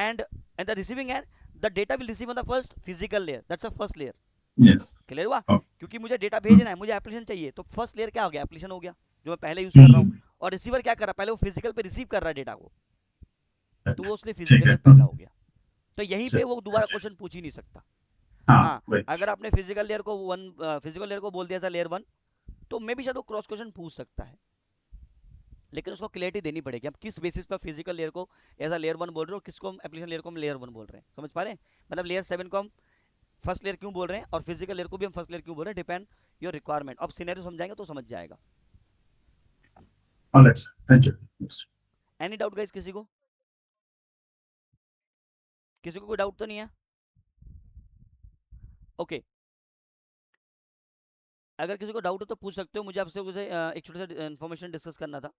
And the receiving end, the data will receive on the first physical layer. That's the first layer. Yes. Clear हुआ? हाँ। क्योंकि मुझे data भेजना है, मुझे application चाहिए, तो first layer क्या हो गया? एप्लीकेशन हो गया, जो मैं पहले यूज कर रहा हूँ। और रिसीवर क्या कर रहा है? पहले वो फिजिकल पे रिसीव कर रहा है डेटा को, तो वो उसलिए ठीक फिजिकल है। पे पहला हो गया। तो यहीं पे अच्छा, वो दोबारा अच्छा। क्वेश्चन पूछ ही नहीं सकता। हाँ, हाँ, वही। अगर आपने फिजिकल लेयर को बोल दिया था लेयर 1, तो मे भी शायद वो क्रॉस क्वेश्चन पूछ सकता है, लेकिन उसको क्लियरिटी देनी पड़ेगी। आप किस बेसिस पर फिजिकल लेयर को एज लेयर 1 बोल रहे हो, किसको हम एप्लीकेशन लेयर को हम लेयर 1 बोल रहे हैं, समझ पा रहे हैं? मतलब लेयर 7 को हम फर्स्ट लेयर क्यों बोल रहे हैं और फिजिकल लेयर को भी हम फर्स्ट लेयर क्यों बोल रहे हैं, डिपेंड योर रिक्वायरमेंट। अब सिनेरियो समझाएंगे तो समझ जाएगा। All right, sir. Thank you. Yes. Any doubt guys? किसी को कोई डाउट तो नहीं है? ओके, अगर किसी को डाउट हो तो पूछ सकते हो। मुझे आपसे एक छोटा सा इन्फॉर्मेशन डिस्कस करना था।